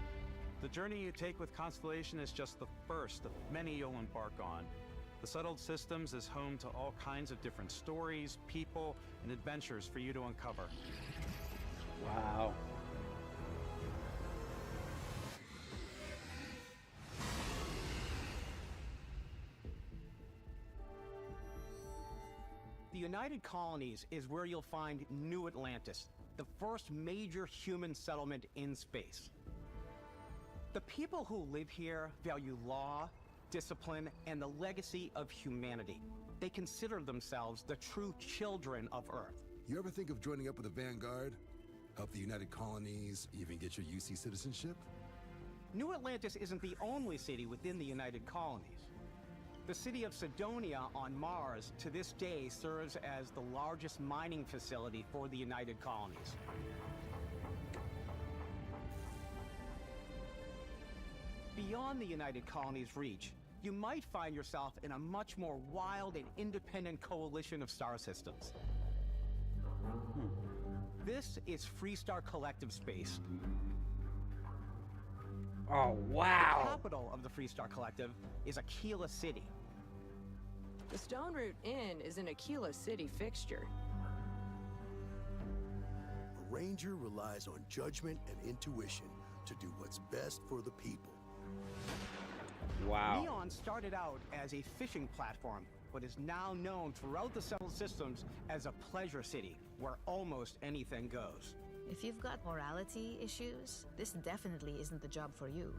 The journey you take with Constellation is just the first of many you'll embark on. The Settled Systems is home to all kinds of different stories, people, and adventures for you to uncover. Wow. The United Colonies is where you'll find New Atlantis, the first major human settlement in space. The people who live here value law, discipline, and the legacy of humanity. They consider themselves the true children of Earth. You ever think of joining up with the Vanguard? Help the United Colonies, even get your UC citizenship? New Atlantis isn't the only city within the United Colonies. The city of Cydonia on Mars to this day serves as the largest mining facility for the United Colonies. Beyond the United Colonies' reach, you might find yourself in a much more wild and independent coalition of star systems. This is Freestar Collective Space. Oh, wow! The capital of the Freestar Collective is Aquila City. The Stone Root Inn is an Aquila City fixture. A ranger relies on judgment and intuition to do what's best for the people. Wow. Neon started out as a fishing platform, but is now known throughout the Settled Systems as a pleasure city, where almost anything goes. If you've got morality issues, this definitely isn't the job for you.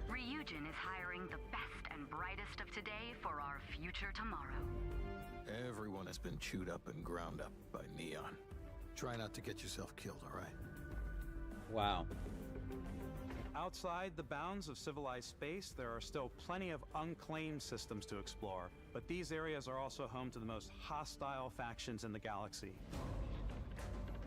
Ryujin is hiring the best and brightest of today for our future tomorrow. Everyone has been chewed up and ground up by Neon. Try not to get yourself killed, all right? Wow. Outside the bounds of civilized space, there are still plenty of unclaimed systems to explore, but these areas are also home to the most hostile factions in the galaxy.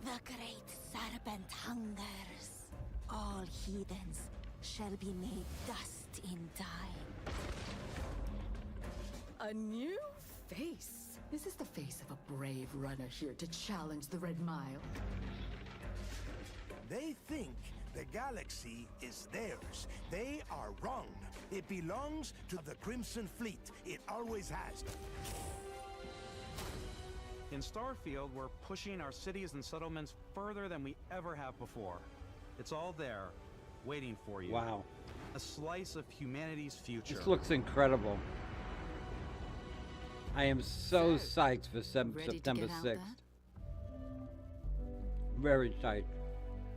The great serpent hungers. All heathens shall be made dust in time. A new face? Is this the face of a brave runner here to challenge the Red Mile? They think the galaxy is theirs. They are wrong. It belongs to the Crimson Fleet. It always has. In Starfield, we're pushing our cities and settlements further than we ever have before. It's all there, waiting for you. Wow. A slice of humanity's future. This looks incredible. I am so psyched for September 6th. Very psyched.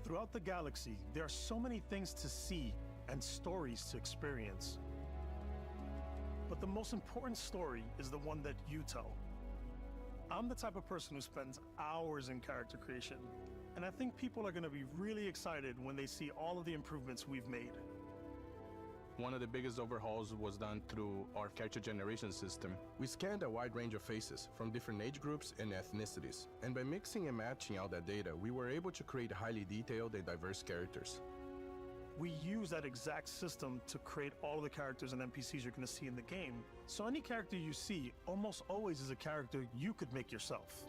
Throughout the galaxy, there are so many things to see and stories to experience. But the most important story is the one that you tell. I'm the type of person who spends hours in character creation, and I think people are going to be really excited when they see all of the improvements we've made. One of the biggest overhauls was done through our character generation system. We scanned a wide range of faces from different age groups and ethnicities, and by mixing and matching all that data, we were able to create highly detailed and diverse characters. We use that exact system to create all of the characters and NPCs you're going to see in the game, so any character you see almost always is a character you could make yourself.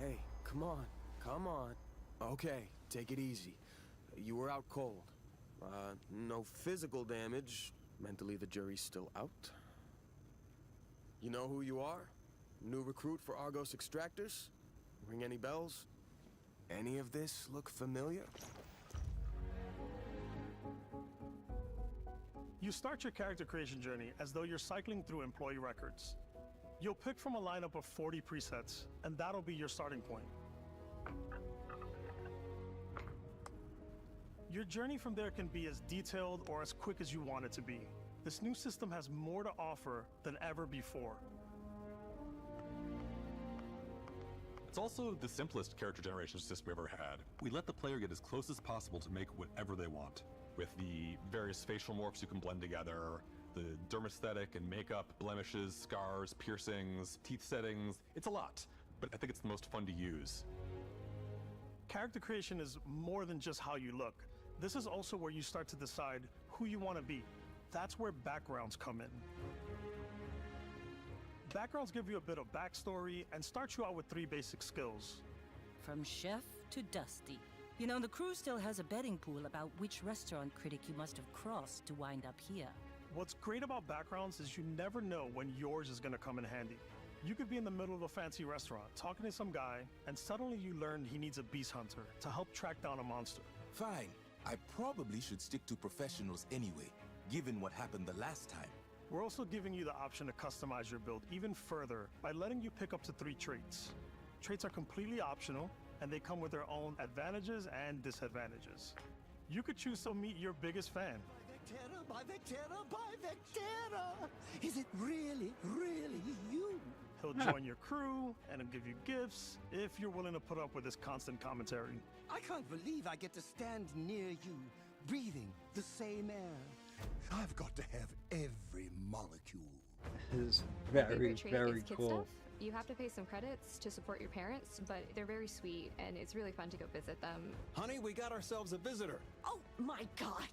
Hey, come on, come on. Okay, take it easy. You were out cold. No physical damage. Mentally, the jury's still out. You know who you are? New recruit for Argos Extractors? Ring any bells? Any of this look familiar? You start your character creation journey as though you're cycling through employee records. You'll pick from a lineup of 40 presets, and that'll be your starting point. Your journey from there can be as detailed or as quick as you want it to be. This new system has more to offer than ever before. It's also the simplest character generation system we ever had. We let the player get as close as possible to make whatever they want. With the various facial morphs you can blend together, the dermesthetic and makeup, blemishes, scars, piercings, teeth settings. It's a lot, but I think it's the most fun to use. Character creation is more than just how you look. This is also where you start to decide who you want to be. That's where backgrounds come in. Backgrounds give you a bit of backstory and start you out with 3 basic skills. From chef to Dusty. You know, the crew still has a betting pool about which restaurant critic you must have crossed to wind up here. What's great about backgrounds is you never know when yours is going to come in handy. You could be in the middle of a fancy restaurant talking to some guy, and suddenly you learn he needs a beast hunter to help track down a monster. Fine. I probably should stick to professionals anyway, given what happened the last time. We're also giving you the option to customize your build even further by letting you pick up to 3 traits. Traits are completely optional, and they come with their own advantages and disadvantages. You could choose to meet your biggest fan. By Vectera, by Vectera! Is it really, really you? He'll join your crew, and he'll give you gifts if you're willing to put up with his constant commentary. I can't believe I get to stand near you, breathing the same air. I've got to have every molecule. This is My very, favorite trait very is kid cool. stuff. You have to pay some credits to support your parents, but they're very sweet, and it's really fun to go visit them. Honey, we got ourselves a visitor. Oh my god!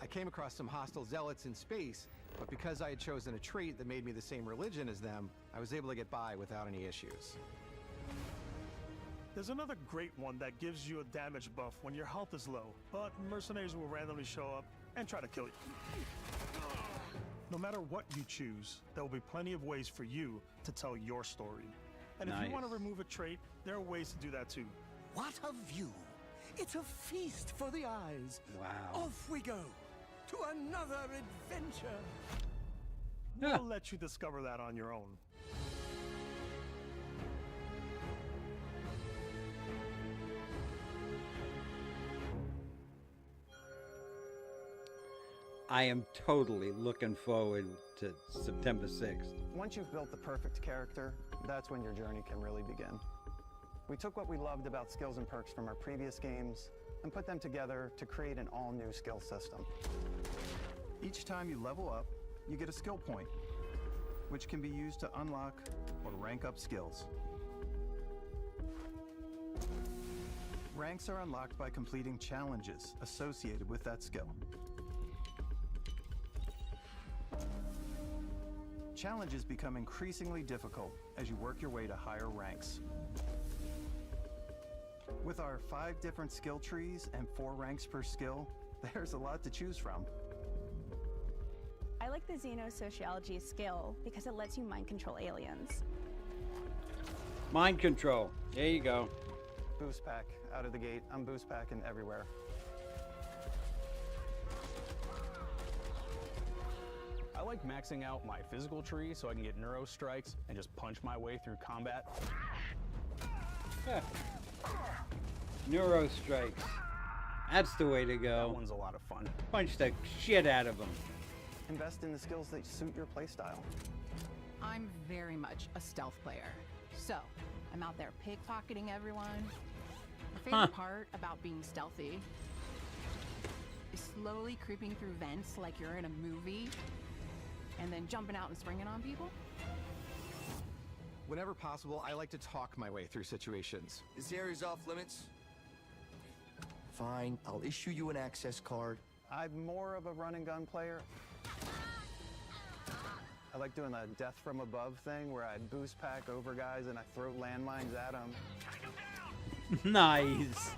I came across some hostile zealots in space, but because I had chosen a trait that made me the same religion as them, I was able to get by without any issues. There's another great one that gives you a damage buff when your health is low, but mercenaries will randomly show up and try to kill you. No matter what you choose, there will be plenty of ways for you to tell your story. And if you want to remove a trait, there are ways to do that too. What a view! It's a feast for the eyes. Wow. Off we go to another adventure. We'll let you discover that on your own. I am totally looking forward to September 6th. Once you've built the perfect character, that's when your journey can really begin. We took what we loved about skills and perks from our previous games and put them together to create an all-new skill system. Each time you level up, you get a skill point, which can be used to unlock or rank up skills. Ranks are unlocked by completing challenges associated with that skill. Challenges become increasingly difficult as you work your way to higher ranks. With our 5 different skill trees and 4 ranks per skill, there's a lot to choose from. I like the Xenosociology skill because it lets you mind control aliens. Mind control. There you go. Boost pack out of the gate. I'm boost packing everywhere. I like maxing out my physical tree so I can get neuro strikes and just punch my way through combat. Neuro strikes. That's the way to go. That one's a lot of fun. Punch the shit out of them. Invest in the skills that suit your playstyle. I'm very much a stealth player. So, I'm out there pickpocketing everyone. My favorite part about being stealthy is slowly creeping through vents like you're in a movie and then jumping out and springing on people. Whenever possible, I like to talk my way through situations. This area's off limits. Fine, I'll issue you an access card. I'm more of a run and gun player. I like doing the death from above thing where I boost pack over guys and I throw landmines at them. Nice.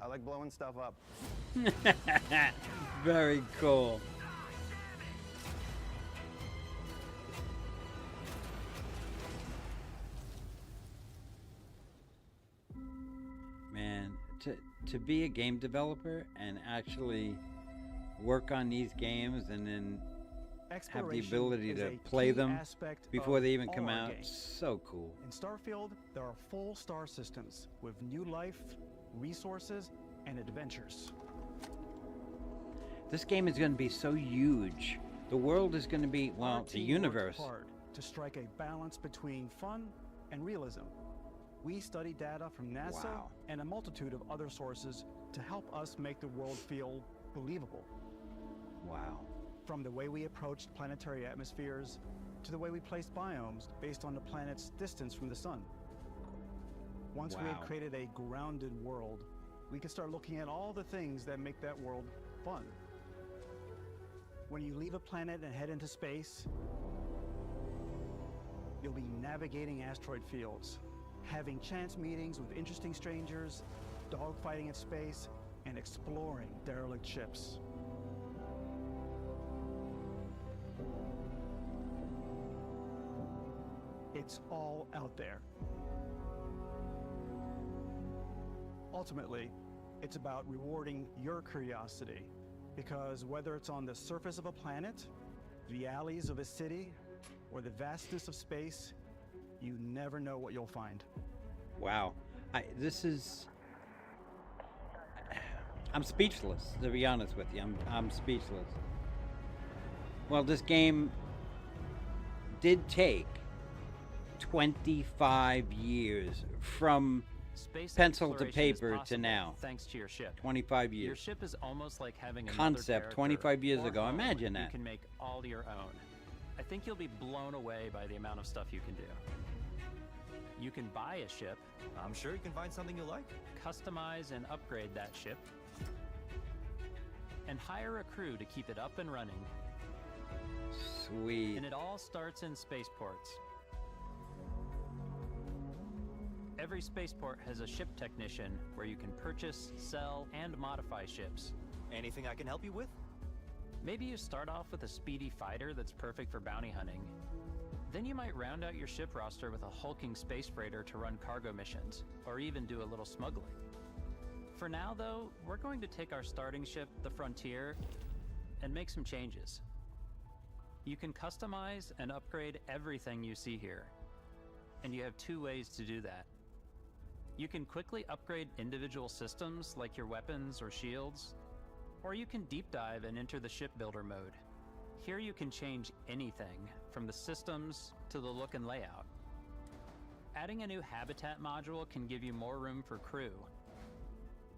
I like blowing stuff up. Very cool. Man, to be a game developer and actually work on these games and then have the ability to play them before they even come out, so cool. In Starfield, there are full star systems with new life, resources, and adventures. This game is going to be so huge The world is going to be, well, Our the team universe. worked hard to strike a balance between fun and realism. We study data from NASA Wow. and a multitude of other sources to help us make the world feel believable. Wow. From the way we approached planetary atmospheres to the way we placed biomes based on the planet's distance from the sun. Once we had Wow. created a grounded world, we could start looking at all the things that make that world fun. When you leave a planet and head into space, you'll be navigating asteroid fields, having chance meetings with interesting strangers, dogfighting in space, and exploring derelict ships. It's all out there. Ultimately, it's about rewarding your curiosity, because whether it's on the surface of a planet, the alleys of a city, or the vastness of space, you never know what you'll find. Wow. I'm speechless, to be honest with you. I'm speechless. Well, this game did take 25 years from Space pencil to exploration is paper to possible now. thanks to your ship. 25 years. Your ship is almost like having another Concept character 25 years or ago. home Imagine you that. can make all your own. I think you'll be blown away by the amount of stuff you can do. You can buy a ship. I'm sure you can find something you like. Customize and upgrade that ship. And hire a crew to keep it up and running. Sweet. And it all starts in spaceports. Every spaceport has a ship technician where you can purchase, sell, and modify ships. Anything I can help you with? Maybe you start off with a speedy fighter that's perfect for bounty hunting. Then you might round out your ship roster with a hulking space freighter to run cargo missions, or even do a little smuggling. For now, though, we're going to take our starting ship, the Frontier, and make some changes. You can customize and upgrade everything you see here. And you have two ways to do that. You can quickly upgrade individual systems like your weapons or shields, or you can deep dive and enter the shipbuilder mode. Here you can change anything, from the systems to the look and layout. Adding a new habitat module can give you more room for crew.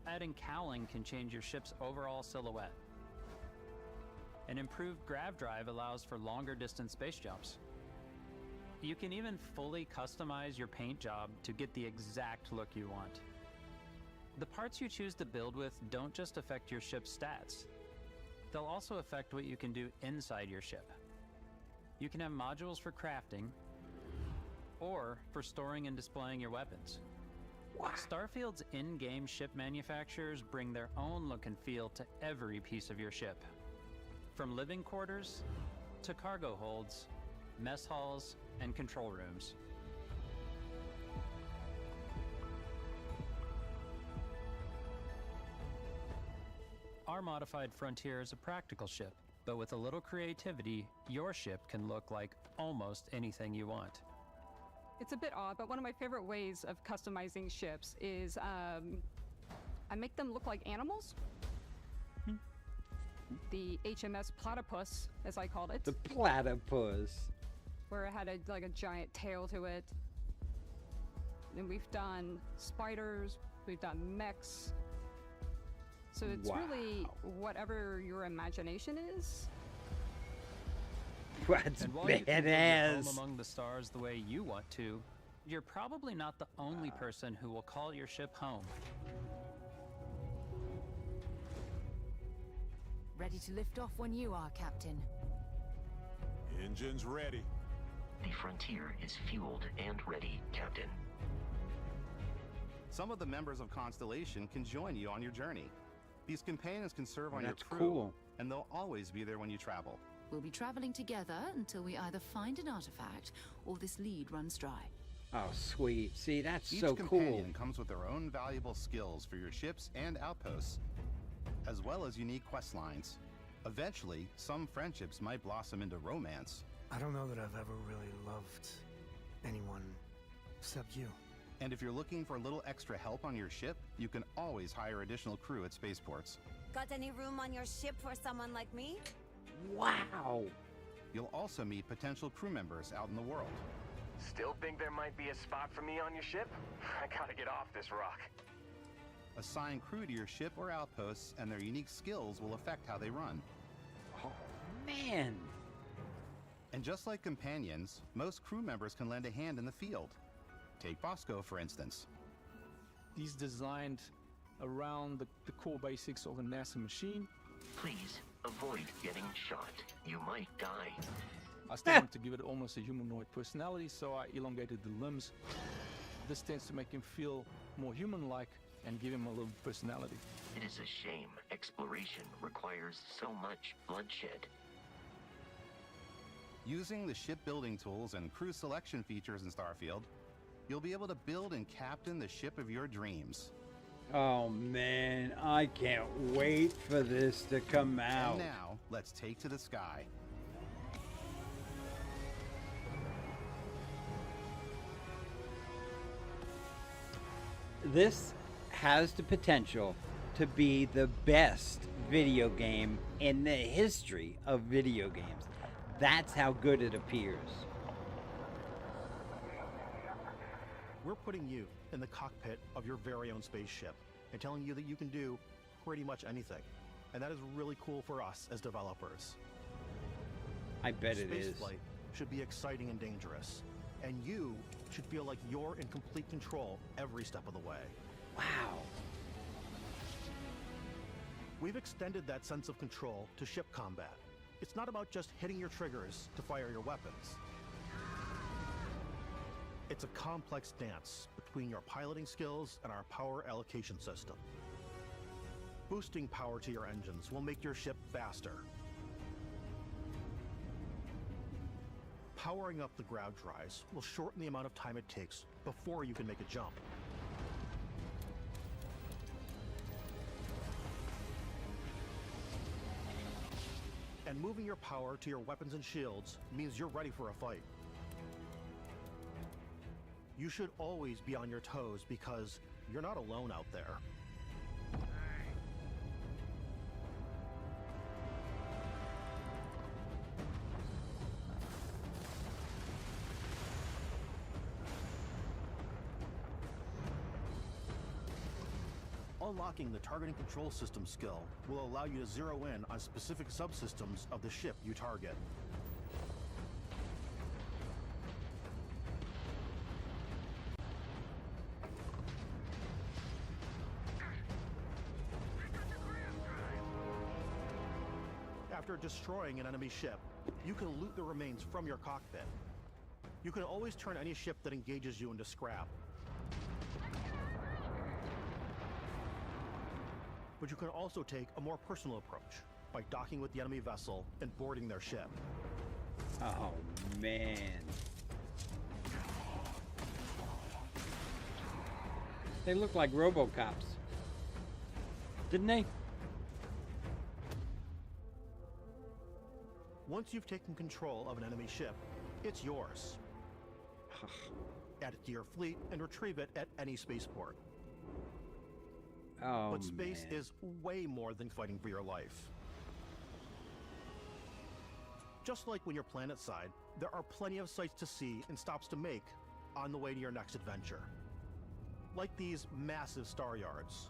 Adding cowling can change your ship's overall silhouette. An improved grav drive allows for longer distance space jumps. You can even fully customize your paint job to get the exact look you want. The parts you choose to build with don't just affect your ship's stats. They'll also affect what you can do inside your ship. You can have modules for crafting, or for storing and displaying your weapons. Starfield's in-game ship manufacturers bring their own look and feel to every piece of your ship. From living quarters to cargo holds, mess halls, and control rooms. Our modified Frontier is a practical ship, but with a little creativity, your ship can look like almost anything you want. It's a bit odd, but one of my favorite ways of customizing ships is I make them look like animals. The HMS Platypus, as I called it. The platypus. Where it had like a giant tail to it. And we've done spiders, we've done mechs. So it's really whatever your imagination is. That's and while you can build your home badass. among the stars the way you want to, you're probably not the only person who will call your ship home. Ready to lift off when you are, Captain. Engines ready. The Frontier is fueled and ready, Captain. Some of the members of Constellation can join you on your journey. These companions can serve on your That's crew, cool. and they'll always be there when you travel. We'll be traveling together until we either find an artifact or this lead runs dry. Oh, sweet. See, that's Each so cool. companion comes with their own valuable skills for your ships and outposts, as well as unique quest lines. Eventually, some friendships might blossom into romance. I don't know that I've ever really loved anyone except you. And if you're looking for a little extra help on your ship, you can always hire additional crew at spaceports. Got any room on your ship for someone like me? Wow. You'll also meet potential crew members out in the world. Still think there might be a spot for me on your ship? I gotta get off this rock. Assign crew to your ship or outposts, and their unique skills will affect how they run. Oh, man! And just like companions, most crew members can lend a hand in the field. Take Bosco, for instance. He's designed around the core basics of a NASA machine. Please avoid getting shot. You might die. I still want to give it almost a humanoid personality, so I elongated the limbs. This tends to make him feel more human-like and give him a little personality. It is a shame exploration requires so much bloodshed. Using the shipbuilding tools and crew selection features in Starfield, you'll be able to build and captain the ship of your dreams. Oh man, I can't wait for this to come out. And now, let's take to the sky. This has the potential to be the best video game in the history of video games. That's how good it appears. We're putting you in the cockpit of your very own spaceship and telling you that you can do pretty much anything. And that is really cool for us as developers. I bet it is. Spaceflight should be exciting and dangerous. And you should feel like you're in complete control every step of the way. Wow. We've extended that sense of control to ship combat. It's not about just hitting your triggers to fire your weapons. It's a complex dance between your piloting skills and our power allocation system. Boosting power to your engines will make your ship faster. Powering up the ground drives will shorten the amount of time it takes before you can make a jump. And moving your power to your weapons and shields means you're ready for a fight. You should always be on your toes because you're not alone out there. Unlocking the targeting control system skill will allow you to zero in on specific subsystems of the ship you target. After destroying an enemy ship, you can loot the remains from your cockpit. You can always turn any ship that engages you into scrap. But you can also take a more personal approach by docking with the enemy vessel and boarding their ship. Oh, man. They look like RoboCops. Didn't they? Once you've taken control of an enemy ship, it's yours. Add it to your fleet and retrieve it at any spaceport. Oh, but space man. is way more than fighting for your life. Just like when you're planetside, there are plenty of sights to see and stops to make on the way to your next adventure. Like these massive star yards.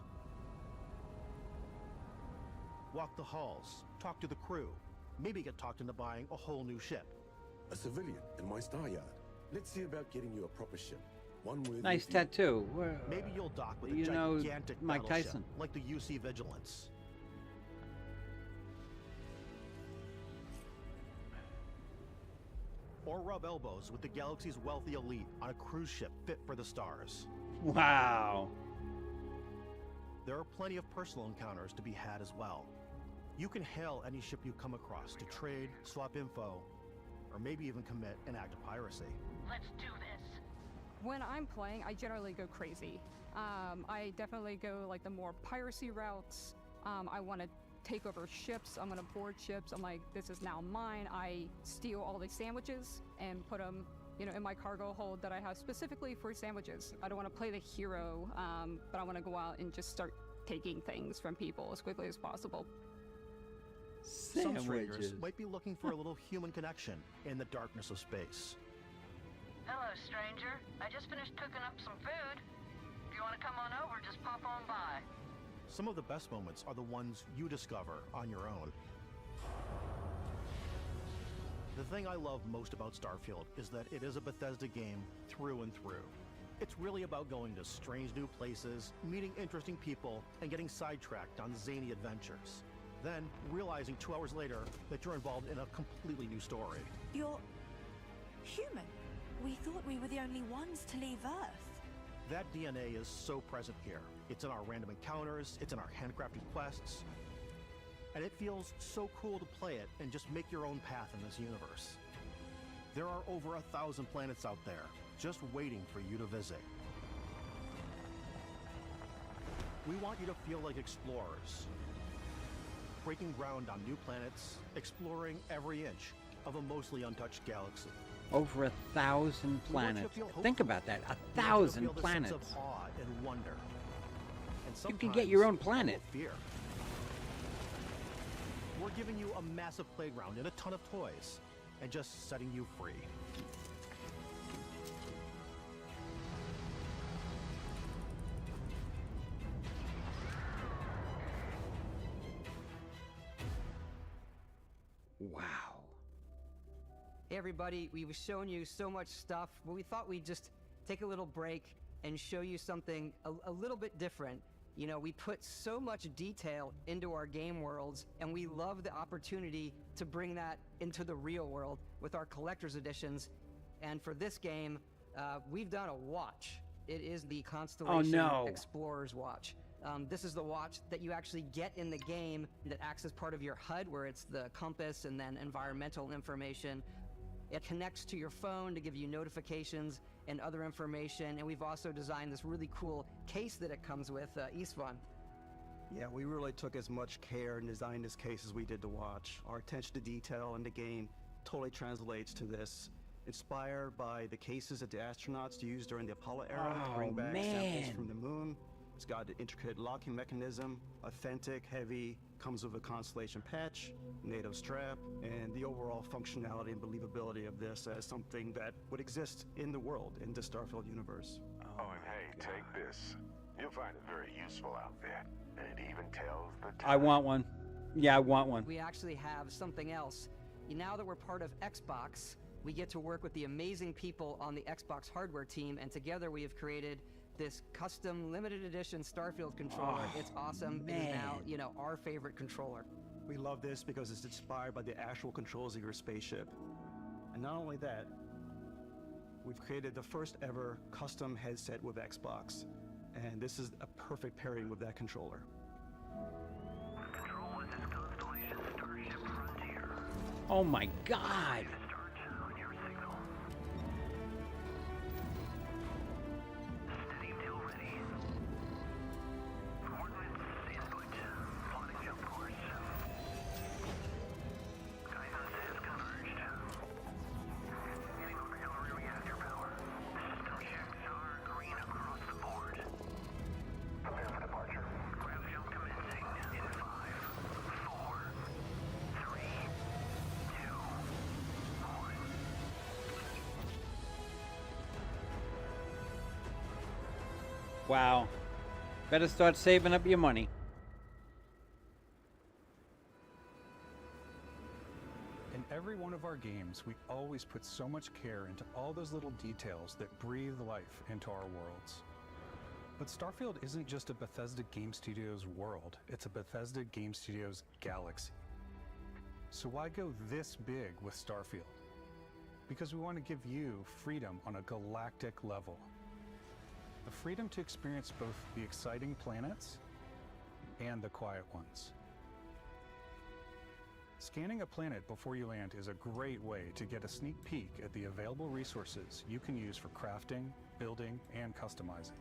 Walk the halls, talk to the crew, maybe get talked into buying a whole new ship. A civilian in my star yard. Let's see about getting you a proper ship. One with Nice tattoo. Maybe you'll dock with a You know gigantic Mike battleship, Tyson. like the UC Vigilance. Or rub elbows with the galaxy's wealthy elite on a cruise ship fit for the stars. Wow. There are plenty of personal encounters to be had as well. You can hail any ship you come across to trade, swap info, or maybe even commit an act of piracy. Let's do this. When I'm playing, I generally go crazy. I definitely go like the more piracy routes. I want to take over ships. I'm going to board ships. I'm like, this is now mine. I steal all the sandwiches and put them, in my cargo hold that I have specifically for sandwiches. I don't want to play the hero, but I want to go out and just start taking things from people as quickly as possible. Some strangers might be looking for a little human connection in the darkness of space. Hello, stranger. I just finished cooking up some food. If you want to come on over, just pop on by. Some of the best moments are the ones you discover on your own. The thing I love most about Starfield is that it is a Bethesda game through and through. It's really about going to strange new places, meeting interesting people, and getting sidetracked on zany adventures. Then, realizing 2 hours later that you're involved in a completely new story. You're human. We thought we were the only ones to leave Earth. That DNA is so present here. It's in our random encounters, it's in our handcrafted quests, and it feels so cool to play it and just make your own path in this universe. There are over 1,000 planets out there, just waiting for you to visit. We want you to feel like explorers, breaking ground on new planets, exploring every inch of a mostly untouched galaxy. Over 1,000 planets. Think about that, 1,000 planets. Sense of awe and wonder. And you can get your own planet. Fear. We're giving you a massive playground and a ton of toys, and just setting you free. Wow. Hey everybody, we've shown you so much stuff, but we thought we'd just take a little break and show you something a little bit different. You know, we put so much detail into our game worlds, and we love the opportunity to bring that into the real world with our collector's editions. And for this game, we've done a watch. It is the Constellation Explorer's Watch. This is the watch that you actually get in the game that acts as part of your HUD, where it's the compass and then environmental information. It connects to your phone to give you notifications and other information, and we've also designed this really cool case that it comes with, Istvan. Yeah, we really took as much care in designing this case as we did the watch. Our attention to detail in the game totally translates to this. Inspired by the cases that the astronauts used during the Apollo era to bring back samples from the moon. It's got an intricate locking mechanism, authentic, heavy, comes with a Constellation patch, NATO strap, and the overall functionality and believability of this as something that would exist in the world, in the Starfield universe. Oh, and hey, take this. You'll find it very useful out there. And it even tells the time. I want one. Yeah, I want one. We actually have something else. Now that we're part of Xbox, we get to work with the amazing people on the Xbox hardware team, and together we have created this custom limited edition Starfield controller. It's awesome. It is now, you know, our favorite controller. We love this because it's inspired by the actual controls of your spaceship. And not only that, we've created the first ever custom headset with Xbox. And this is a perfect pairing with that controller. Control, this is Constellation Starship Frontier. Oh my God. Wow. Better start saving up your money. In every one of our games, we always put so much care into all those little details that breathe life into our worlds. But Starfield isn't just a Bethesda Game Studios world, it's a Bethesda Game Studios galaxy. So why go this big with Starfield? Because we want to give you freedom on a galactic level. The freedom to experience both the exciting planets and the quiet ones. Scanning a planet before you land is a great way to get a sneak peek at the available resources you can use for crafting, building, and customizing.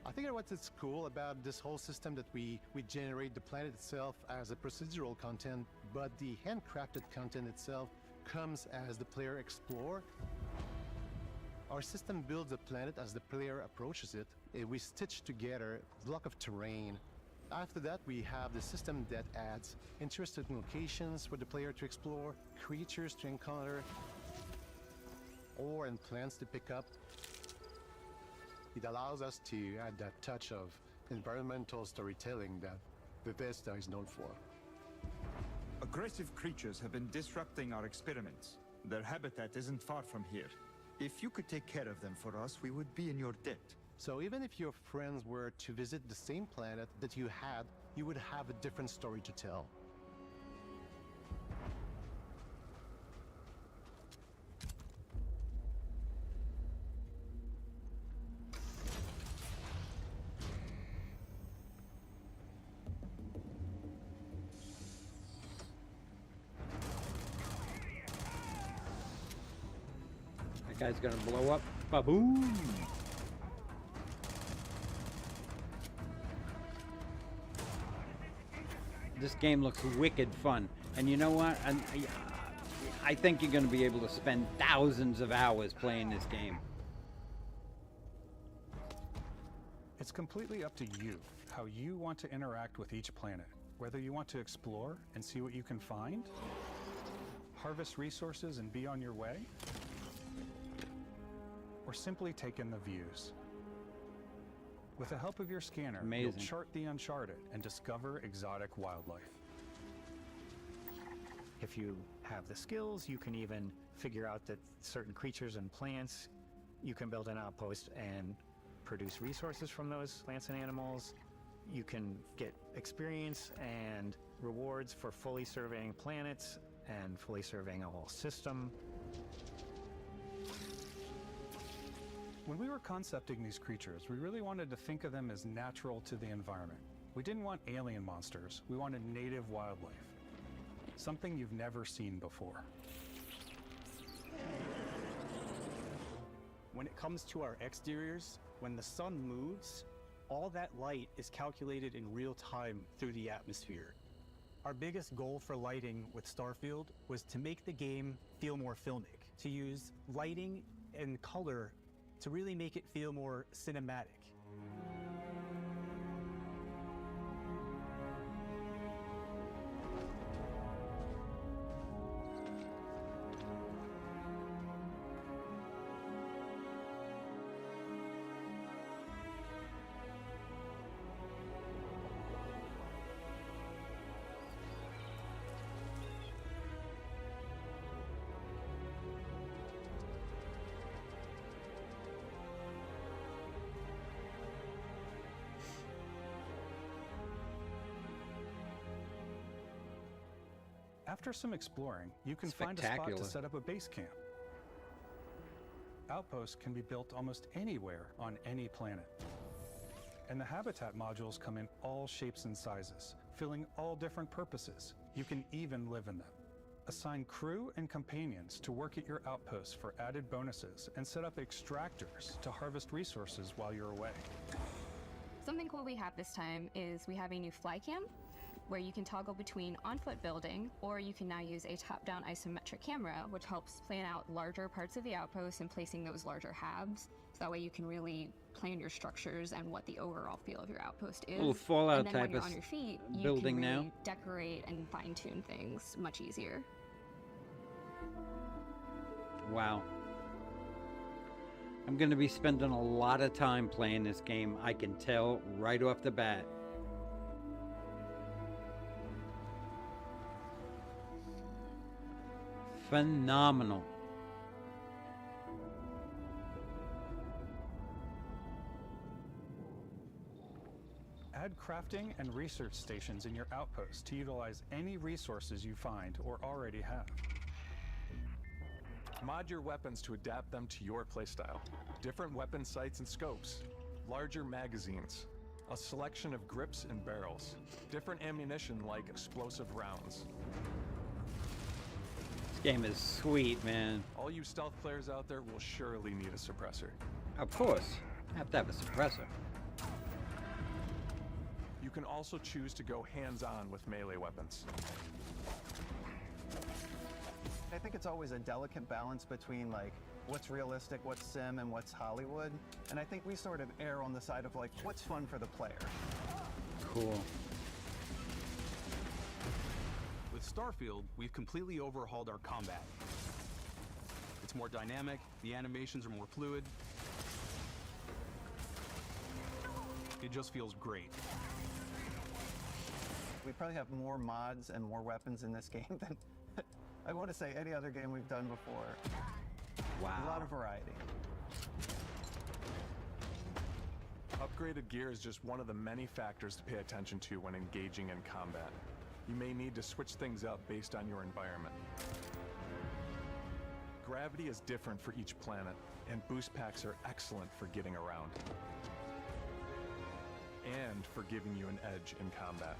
I think what's cool about this whole system that we generate the planet itself as a procedural content, but the handcrafted content itself comes as the player explore. Our system builds a planet as the player approaches it. We stitch together a block of terrain After that, we have the system that adds interesting locations for the player to explore, creatures to encounter, ore and plants to pick up. It allows us to add that touch of environmental storytelling that Bethesda is known for. Aggressive creatures have been disrupting our experiments. Their habitat isn't far from here. If you could take care of them for us, we would be in your debt. So even if your friends were to visit the same planet that you had, you would have a different story to tell. That guy's gonna blow up. Ba-boom! This game looks wicked fun, and you know what? I think you're going to be able to spend thousands of hours playing this game. It's completely up to you how you want to interact with each planet. Whether you want to explore and see what you can find, harvest resources and be on your way, or simply take in the views. With the help of your scanner, you'll chart the uncharted and discover exotic wildlife. If you have the skills, you can even figure out that certain creatures and plants, you can build an outpost and produce resources from those plants and animals. You can get experience and rewards for fully surveying planets and fully surveying a whole system. When we were concepting these creatures, we really wanted to think of them as natural to the environment. We didn't want alien monsters, we wanted native wildlife. Something you've never seen before. When it comes to our exteriors, when the sun moves, all that light is calculated in real time through the atmosphere. Our biggest goal for lighting with Starfield was to make the game feel more filmic, to use lighting and color to really make it feel more cinematic. After some exploring, you can find a spot to set up a base camp. Outposts can be built almost anywhere on any planet. And the habitat modules come in all shapes and sizes, filling all different purposes. You can even live in them. Assign crew and companions to work at your outposts for added bonuses and set up extractors to harvest resources while you're away. Something cool we have this time is we have a new fly cam where you can toggle between on-foot building, or you can now use a top-down isometric camera, which helps plan out larger parts of the outpost and placing those larger halves. So that way you can really plan your structures and what the overall feel of your outpost is. Little Fallout and then type when you're of on your feet, you building can really now. decorate and fine-tune things much easier. Wow. I'm going to be spending a lot of time playing this game. I can tell right off the bat. Phenomenal. Add crafting and research stations in your outposts to utilize any resources you find or already have. Mod your weapons to adapt them to your playstyle. Different weapon sights and scopes, larger magazines, a selection of grips and barrels, different ammunition like explosive rounds. This game is sweet, man. All you stealth players out there will surely need a suppressor. Of course. Have to have a suppressor. You can also choose to go hands-on with melee weapons. I think it's always a delicate balance between like what's realistic, what's sim, and what's Hollywood. And I think we sort of err on the side of like what's fun for the player. cool. With Starfield, we've completely overhauled our combat. It's more dynamic, the animations are more fluid. It just feels great. We probably have more mods and more weapons in this game than, I want to say, any other game we've done before. Wow. A lot of variety. Upgraded gear is just one of the many factors to pay attention to when engaging in combat. You may need to switch things up based on your environment. Gravity is different for each planet, and boost packs are excellent for getting around. And for giving you an edge in combat.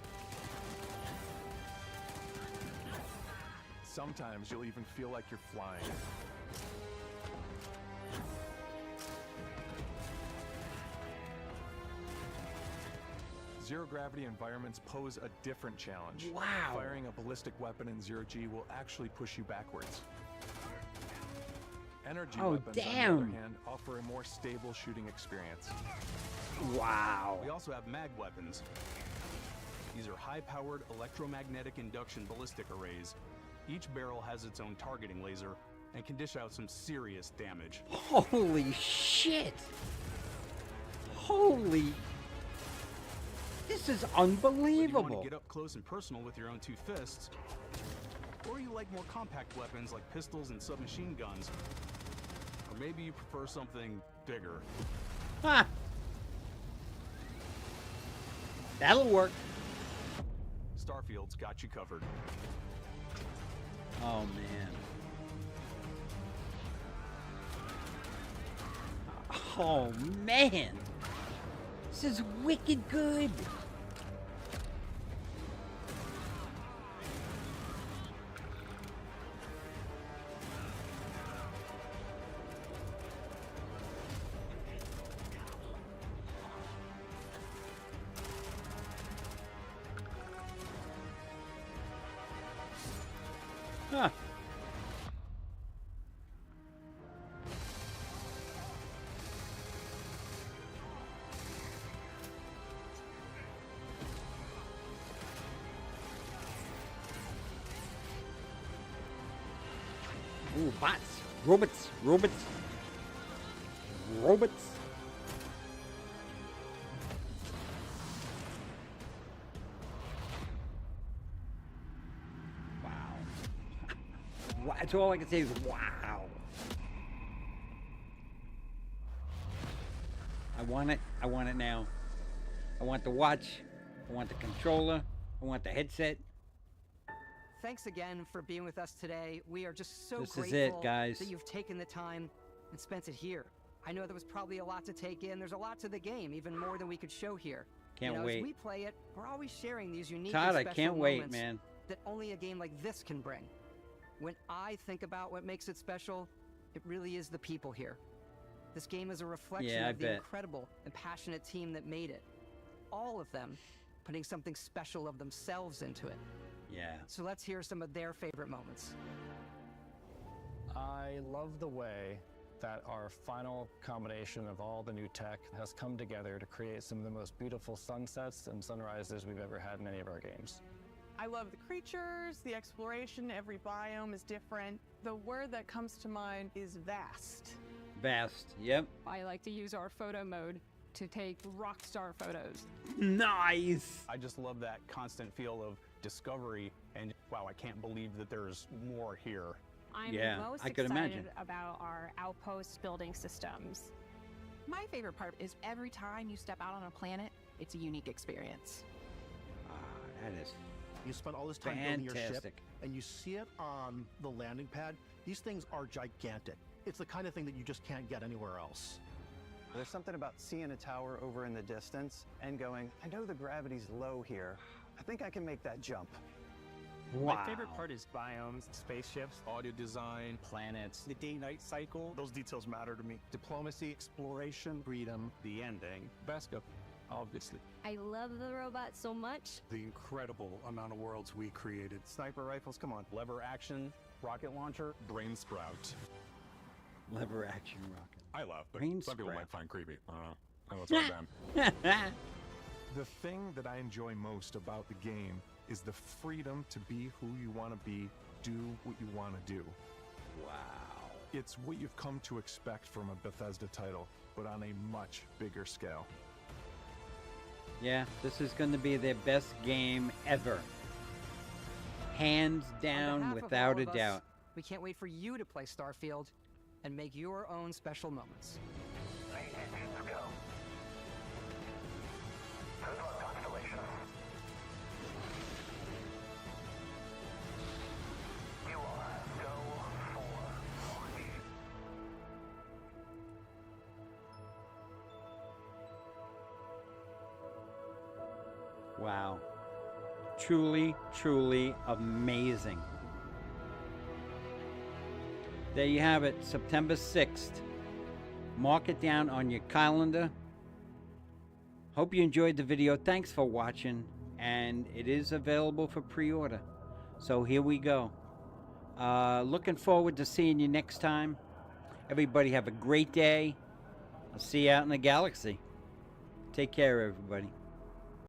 Sometimes you'll even feel like you're flying. Zero-gravity environments pose a different challenge. Wow. Firing a ballistic weapon in zero-G will actually push you backwards. Energy weapons, on the other hand, offer a more stable shooting experience. Wow. We also have mag weapons. These are high-powered electromagnetic induction ballistic arrays. Each barrel has its own targeting laser and can dish out some serious damage. Holy shit! Holy... This is unbelievable! Whether you want to get up close and personal with your own two fists, or you like more compact weapons like pistols and submachine guns, or maybe you prefer something bigger. Ha! That'll work. Starfield's got you covered. Oh, man. Oh, man. This is wicked good. Huh. Ooh, bots, robots, robots, robots. Wow. That's all I can say is wow. I want it. I want it now. I want the watch. I want the controller. I want the headset. Thanks again for being with us today. We are just so This is grateful it, guys. that you've taken the time and spent it here. I know there was probably a lot to take in. There's a lot to the game, even more than we could show here. Can't As wait. we play it, we're always sharing these unique Todd, and I special can't wait, moments man. that only a game like this can bring. When I think about what makes it special, it really is the people here. This game is a reflection Yeah, I of the bet. incredible and passionate team that made it. All of them putting something special of themselves into it. Yeah. So let's hear some of their favorite moments. I love the way that our final combination of all the new tech has come together to create some of the most beautiful sunsets and sunrises we've ever had in any of our games. I love the creatures, the exploration, every biome is different. The word that comes to mind is vast. Vast, yep. I like to use our photo mode to take rock star photos. Nice! I just love that constant feel of discovery and wow, I can't believe that there's more here. I'm Yeah, most I could excited imagine. about our outpost building systems. My favorite part is every time you step out on a planet, it's a unique experience. That is You spend all this time building your ship, fantastic. and you see it on the landing pad. These things are gigantic. It's the kind of thing that you just can't get anywhere else. There's something about seeing a tower over in the distance and going, I know the gravity's low here. I think I can make that jump. My favorite part is biomes, spaceships, audio design, planets, the day-night cycle. Those details matter to me. Diplomacy, exploration, freedom, the ending. Basco, obviously. I love the robot so much. The incredible amount of worlds we created. Sniper rifles, come on. Lever action, rocket launcher, brain sprout. Lever action rocket. I love, but Brain some people sprout. might find creepy. I don't know. I know it's all them. The thing that I enjoy most about the game is the freedom to be who you want to be, do what you want to do. Wow. It's what you've come to expect from a Bethesda title, but on a much bigger scale. Yeah, this is going to be their best game ever. Hands down, On behalf of without all a of us, doubt. We can't wait for you to play Starfield and make your own special moments. Let's go. Good luck, Constellation. You are go for launch. Wow. Truly, truly amazing. There you have it, September 6th. Mark it down on your calendar. Hope you enjoyed the video. Thanks for watching. And it is available for pre-order. So here we go. Looking forward to seeing you next time. Everybody have a great day. I'll see you out in the galaxy. Take care, everybody.